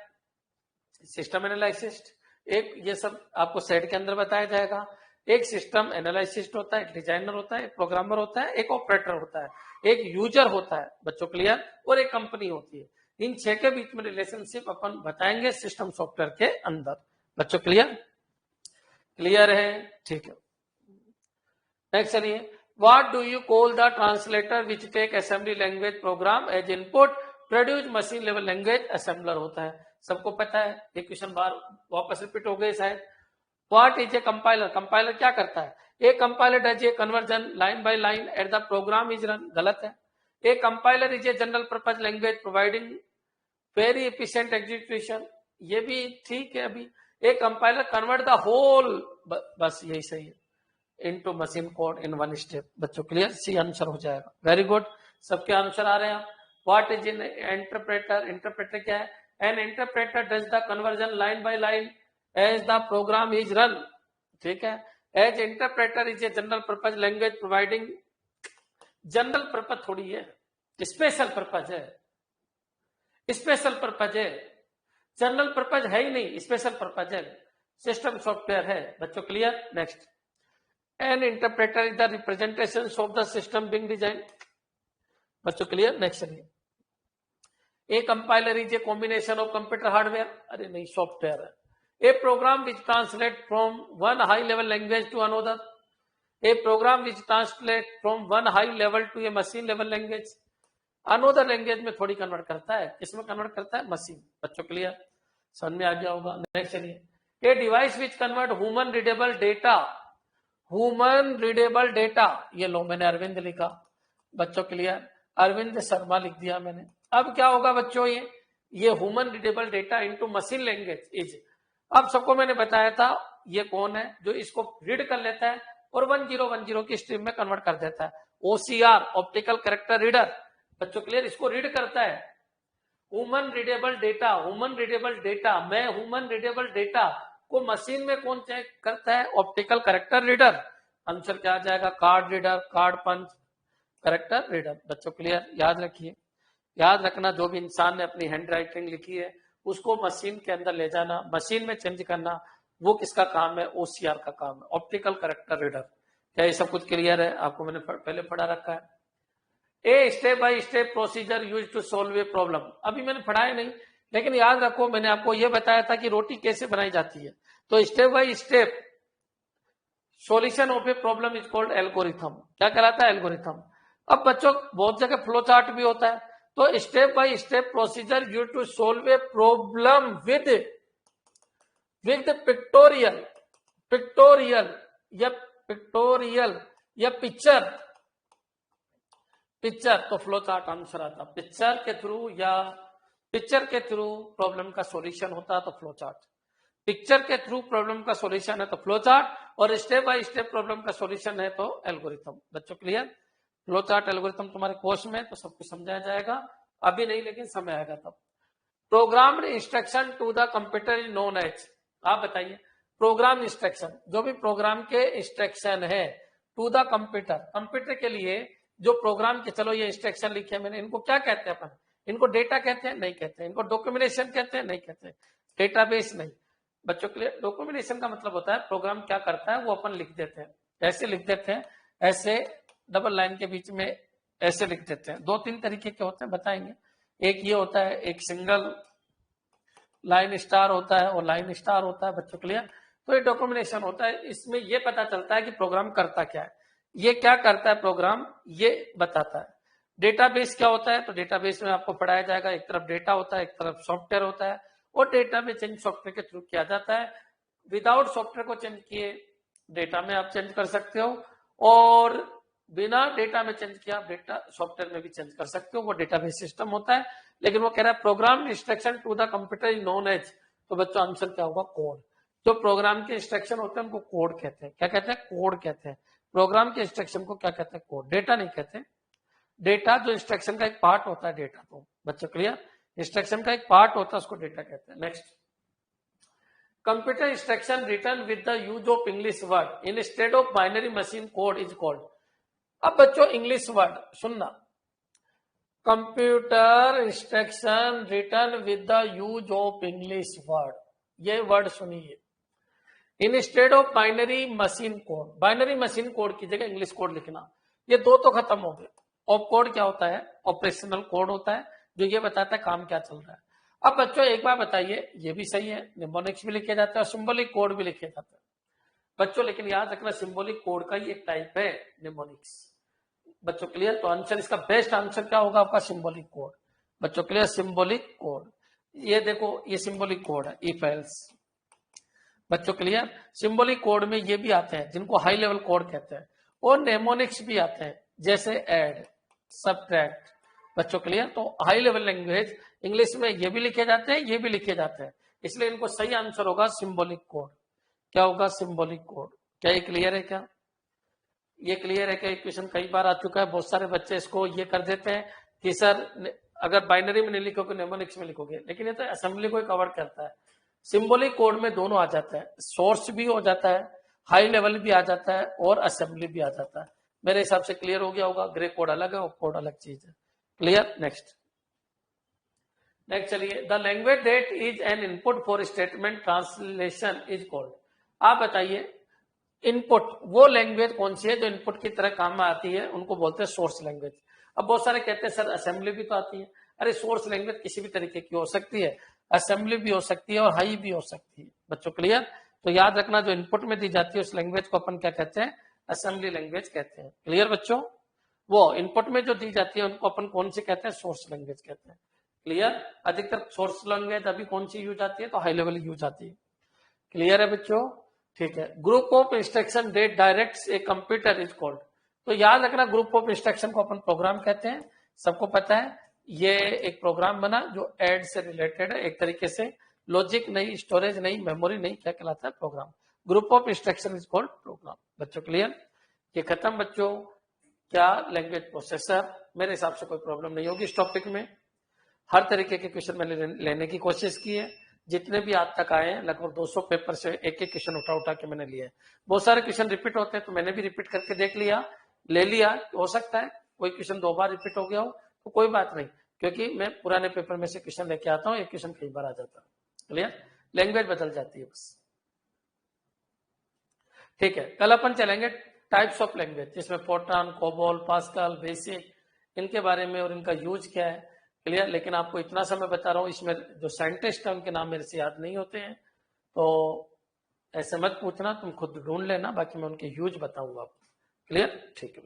सिस्टम एनालिसिस्ट, एक ये सब आपको सेट के अंदर बताया जाएगा। एक सिस्टम एनालिसिस्ट होता है, एक डिजाइनर होता है, एक प्रोग्रामर होता है, एक ऑपरेटर होता है, एक यूजर होता है। बच्चों क्लियर? और एक कंपनी होती है। इन 6 के बीच में रिलेशनशिप अपन बताएंगे सिस्टम सॉफ्टवेयर के अंदर। बच्चों क्लियर? क्लियर है? ठीक है, नेक्स्ट चलिए। What do you call the translator which take assembly language program as input, produce machine level language assembler होता है। सबको पता है, ये क्वेश्चन बार वापस रिपीट हो गए शायद। What is a compiler? Compiler क्या करता है? A compiler does a conversion line by line at the program is run. गलत है। A compiler is a general purpose language providing very efficient execution. ये भी ठीक है। अभी a compiler convert the whole, बस यही सही है, into machine code in one step. बच्चों क्लियर? सी आंसर हो जाएगा। वेरी गुड, सबके आंसर आ रहे हैं। What is in interpreter? Interpreter क्या है? An interpreter does the conversion line by line as the program is run. ठीक है। As interpreter is a general purpose language providing, general purpose थोड़ी है, स्पेशल पर्पज है। स्पेशल पर्पज है, general purpose है ही नहीं, स्पेशल पर्पज है, सिस्टम सॉफ्टवेयर है। बच्चों clear? Next, an interpreter is the representation of the system being design. बच्चों क्लियर? नेक्स्ट चलिए। ए compiler is a combination of computer hardware, अरे नहीं, सॉफ्टवेयर है। A program which translate from one high level language to another, a program which translate from one high level to a machine level language. Another language में थोड़ी convert करता है, किसमें convert करता है? मशीन। बच्चों क्लियर? समझ में आ गया होगा। नेक्स्ट चलिए। A device which convert human readable data, human readable data, ये लो मैंने अरविंद लिखा। बच्चों क्लियर? अरविंद शर्मा लिख दिया मैंने। अब क्या होगा बच्चों? ये human readable data into machine language is, अब सबको मैंने बताया था ये कौन है जो इसको रीड कर लेता है और 1010 की स्ट्रीम में कन्वर्ट कर देता है। OCR, optical character reader. बच्चों क्लियर? इसको रीड करता है। Human readable data, human readable data, मैं ह्यूमन रीडेबल डेटा को मशीन में कौन चेक करता है? Optical character reader. आंसर क्या आ जाएगा? कार्ड रीडर, कार्ड पंच, कैरेक्टर रीडर। बच्चों क्लियर? याद रखिए, याद रखना, जो भी इंसान ने अपनी हैंड राइटिंग लिखी है उसको मशीन के अंदर ले जाना, मशीन में चेंज करना, वो किसका काम है? ओसीआर का काम है, ऑप्टिकल कैरेक्टर रीडर। क्या ये सब कुछ क्लियर है? आपको मैंने पहले पढ़ा रखा है। A step by step procedure use to solve a problem, अभी मैंने पढ़ाया नहीं, लेकिन याद रखो मैंने आपको यह बताया था कि रोटी कैसे बनाई जाती है। तो step by step solution of a problem is called algorithm. क्या कहलाता है? एल्गोरिथम। अब बच्चों बहुत जगह फ्लो चार्ट भी होता है, तो step by step procedure use to solve a problem with pictorial, pictorial या पिक्चर, पिक्चर तो फ्लो चार्ट आंसर आता। पिक्चर के थ्रू या पिक्चर के थ्रू प्रॉब्लम का सॉल्यूशन होता है तो फ्लो चार्ट, पिक्चर के थ्रू प्रॉब्लम का सॉल्यूशन है तो फ्लो चार्ट, और स्टेप बाय स्टेप प्रॉब्लम का सॉल्यूशन है तो एल्गोरिथम। बच्चों क्लियर? फ्लो चार्ट एल्गोरिथम तुम्हारे कोर्स में तो सब कुछ समझाया जाएगा, अभी नहीं लेकिन समय आएगा तब। Program instruction to the computer is known as, आप बताइए। प्रोग्राम इंस्ट्रक्शन, जो भी प्रोग्राम के इंस्ट्रक्शन है टू द कंप्यूटर, कंप्यूटर के लिए जो प्रोग्राम के, चलो ये इंस्ट्रक्शन लिखे मैंने, इनको क्या कहते हैं अपन? इनको डेटा कहते हैं? नहीं कहते। इनको डॉक्यूमेंटेशन कहते हैं? नहीं कहते। डेटाबेस नहीं। बच्चों के लिए डॉक्यूमेंटेशन का मतलब होता है प्रोग्राम क्या करता है वो अपन लिख देते हैं, ऐसे लिख देते हैं, ऐसे डबल लाइन के बीच में ऐसे लिख देते हैं। 2-3 तरीके के होते हैं, बताएंगे। एक ये होता है, एक सिंगल लाइन स्टार होता है और लाइन स्टार होता है। बच्चों क्लियर? तो ये डॉक्यूमेंटेशन होता है, इसमें ये पता चलता है कि प्रोग्राम करता क्या है, ये क्या करता है प्रोग्राम, ये बताता है। डेटाबेस क्या होता है? तो डेटाबेस में आपको पढ़ाया जाएगा, एक तरफ डेटा होता है, एक तरफ सॉफ्टवेयर होता है, और डेटा में चेंज सॉफ्टवेयर के थ्रू किया जाता है। विदाउट सॉफ्टवेयर को चेंज किए डेटा में आप चेंज कर सकते हो, और बिना डेटा में चेंज किया आप डेटा सॉफ्टवेयर में भी चेंज कर सकते हो, वो डेटाबेस सिस्टम होता है। लेकिन वो कह रहा है program instruction to the computer is known as, तो बच्चों आंसर क्या होगा? कोड। जो प्रोग्राम के इंस्ट्रक्शन होते हैं उनको कोड कहते हैं। क्या कहते हैं? कोड कहते हैं। प्रोग्राम के इंस्ट्रक्शन को क्या कहते हैं? कोड। डेटा नहीं कहते। डेटा जो इंस्ट्रक्शन का एक पार्ट होता है, डेटा तो बच्चों क्लियर, इंस्ट्रक्शन का एक पार्ट होता है, उसको डेटा कहते हैं। Next, computer instruction return with the use of English word instead of binary machine code is called. अब बच्चों इंग्लिश वर्ड सुनना, computer instruction return with the use of English word, ये वर्ड सुनिए, instead of binary machine code, binary machine code की जगह English code लिखना, ये दो तो खत्म हो गए। ऑप कोड क्या होता है? ऑपरेशनल कोड होता है जो ये बताता है काम क्या चल रहा है। अब बच्चों एक बार बताइए, ये भी सही है, निमोनिक्स भी लिखे जाते हैं और सिंबॉलिक कोड भी लिखे जाते हैं बच्चों, लेकिन याद रखना सिंबॉलिक कोड का ही एक टाइप है निमोनिक्स। बच्चों क्लियर? तो आंसर, इसका बेस्ट आंसर क्या होगा आपका? Symbolic code. बच्चों क्लियर? सिंबॉलिक कोड, ये देखो ये सिंबॉलिक कोड है, इफ एल्स। बच्चों क्लियर? सिंबॉलिक कोड में ये भी आते हैं जिनको हाई लेवल कोड कहते हैं, और नेमोनिक्स भी आते हैं जैसे ऐड, सबट्रैक्ट। बच्चों क्लियर? तो हाई लेवल लैंग्वेज इंग्लिश में ये भी लिखे जाते हैं, ये भी लिखे जाते हैं, इसलिए इनको सही आंसर होगा सिंबॉलिक कोड। क्या होगा? Symbolic code. क्या ये क्लियर है? क्या ये क्लियर है? क्या क्वेश्चन कई बार आ चुका है, बहुत सारे बच्चे इसको ये कर देते हैं कि सर अगर बाइनरी में नहीं लिखोगे नेमोनिक्स में लिखोगे, लेकिन ये तो असेंबली को कवर करता है। सिंबॉलिक कोड में दोनों आ जाता है, सोर्स भी हो जाता है, हाई लेवल भी आ जाता है और असेंबली भी आ जाता है। मेरे हिसाब से क्लियर हो गया होगा। ग्रे कोड अलग है और कोड अलग चीज है। क्लियर? नेक्स्ट चलिए, the language that is an input for statement translation is called. आप बताइए इनपुट वो लैंग्वेज कौन सी है जो इनपुट की तरह काम में आती है, उनको बोलते हैं सोर्स लैंग्वेज। अब बहुत सारे कहते हैं सर असेंबली भी तो आती है। अरे सोर्स लैंग्वेज किसी भी तरीके की हो सकती है, असेंबली भी हो सकती है और हाई भी हो सकती है। बच्चों क्लियर? तो याद रखना जो इनपुट में दी जाती है उस लैंग्वेज को अपन क्या कहते हैं? असेंबली लैंग्वेज कहते हैं। क्लियर बच्चों? वो इनपुट में जो दी जाती है उनको अपन कौन सी कहते हैं? सोर्स लैंग्वेज कहते हैं। क्लियर? अधिकतर सोर्स लैंग्वेज अभी कौन सी यूज आती है? तो हाई लेवल यूज आती है। क्लियर है बच्चों? ठीक है। Group of instruction that directs a computer is called. तो याद रखना ग्रुप ऑफ इंस्ट्रक्शन को अपन प्रोग्राम कहते हैं, सबको पता है। ये एक प्रोग्राम बना जो ऐड से रिलेटेड है, एक तरीके से लॉजिक नहीं, स्टोरेज नहीं, मेमोरी नहीं, क्या कहलाता है? Program. Group of instruction is called program. बच्चों क्लियर? ये खत्म बच्चों। क्या लैंग्वेज प्रोसेसर, मेरे हिसाब से कोई प्रॉब्लम नहीं होगी इस टॉपिक में। हर तरीके के क्वेश्चन मैंने लेने की कोशिश की है, जितने भी आज तक आए हैं लगभग 200 पेपर से एक एक क्वेश्चन उठा के मैंने लिया है। बहुत सारे क्वेश्चन रिपीट होते हैं तो मैंने भी रिपीट करके देख लिया, ले लिया। हो सकता है कोई क्वेश्चन 2 बार रिपीट हो गया हो तो कोई बात नहीं, क्योंकि मैं पुराने पेपर में से क्वेश्चन लेके आता हूँ, एक क्वेश्चन कई बार आ जाता है। क्लियर? लैंग्वेज बदल जाती है बस। ठीक है, कल अपन चलेंगे टाइप्स ऑफ लैंग्वेज, जिसमें फोर्ट्रान, कोबोल, पास्कल, बेसिक, इनके बारे में और इनका यूज क्या है। क्लियर? लेकिन आपको इतना समय बता रहा हूँ, इसमें जो साइंटिस्ट है उनके नाम मेरे से याद नहीं होते हैं, तो ऐसे मत पूछना, तुम खुद ढूंढ लेना, बाकी मैं उनके यूज बताऊंगा आपको। क्लियर? ठीक है।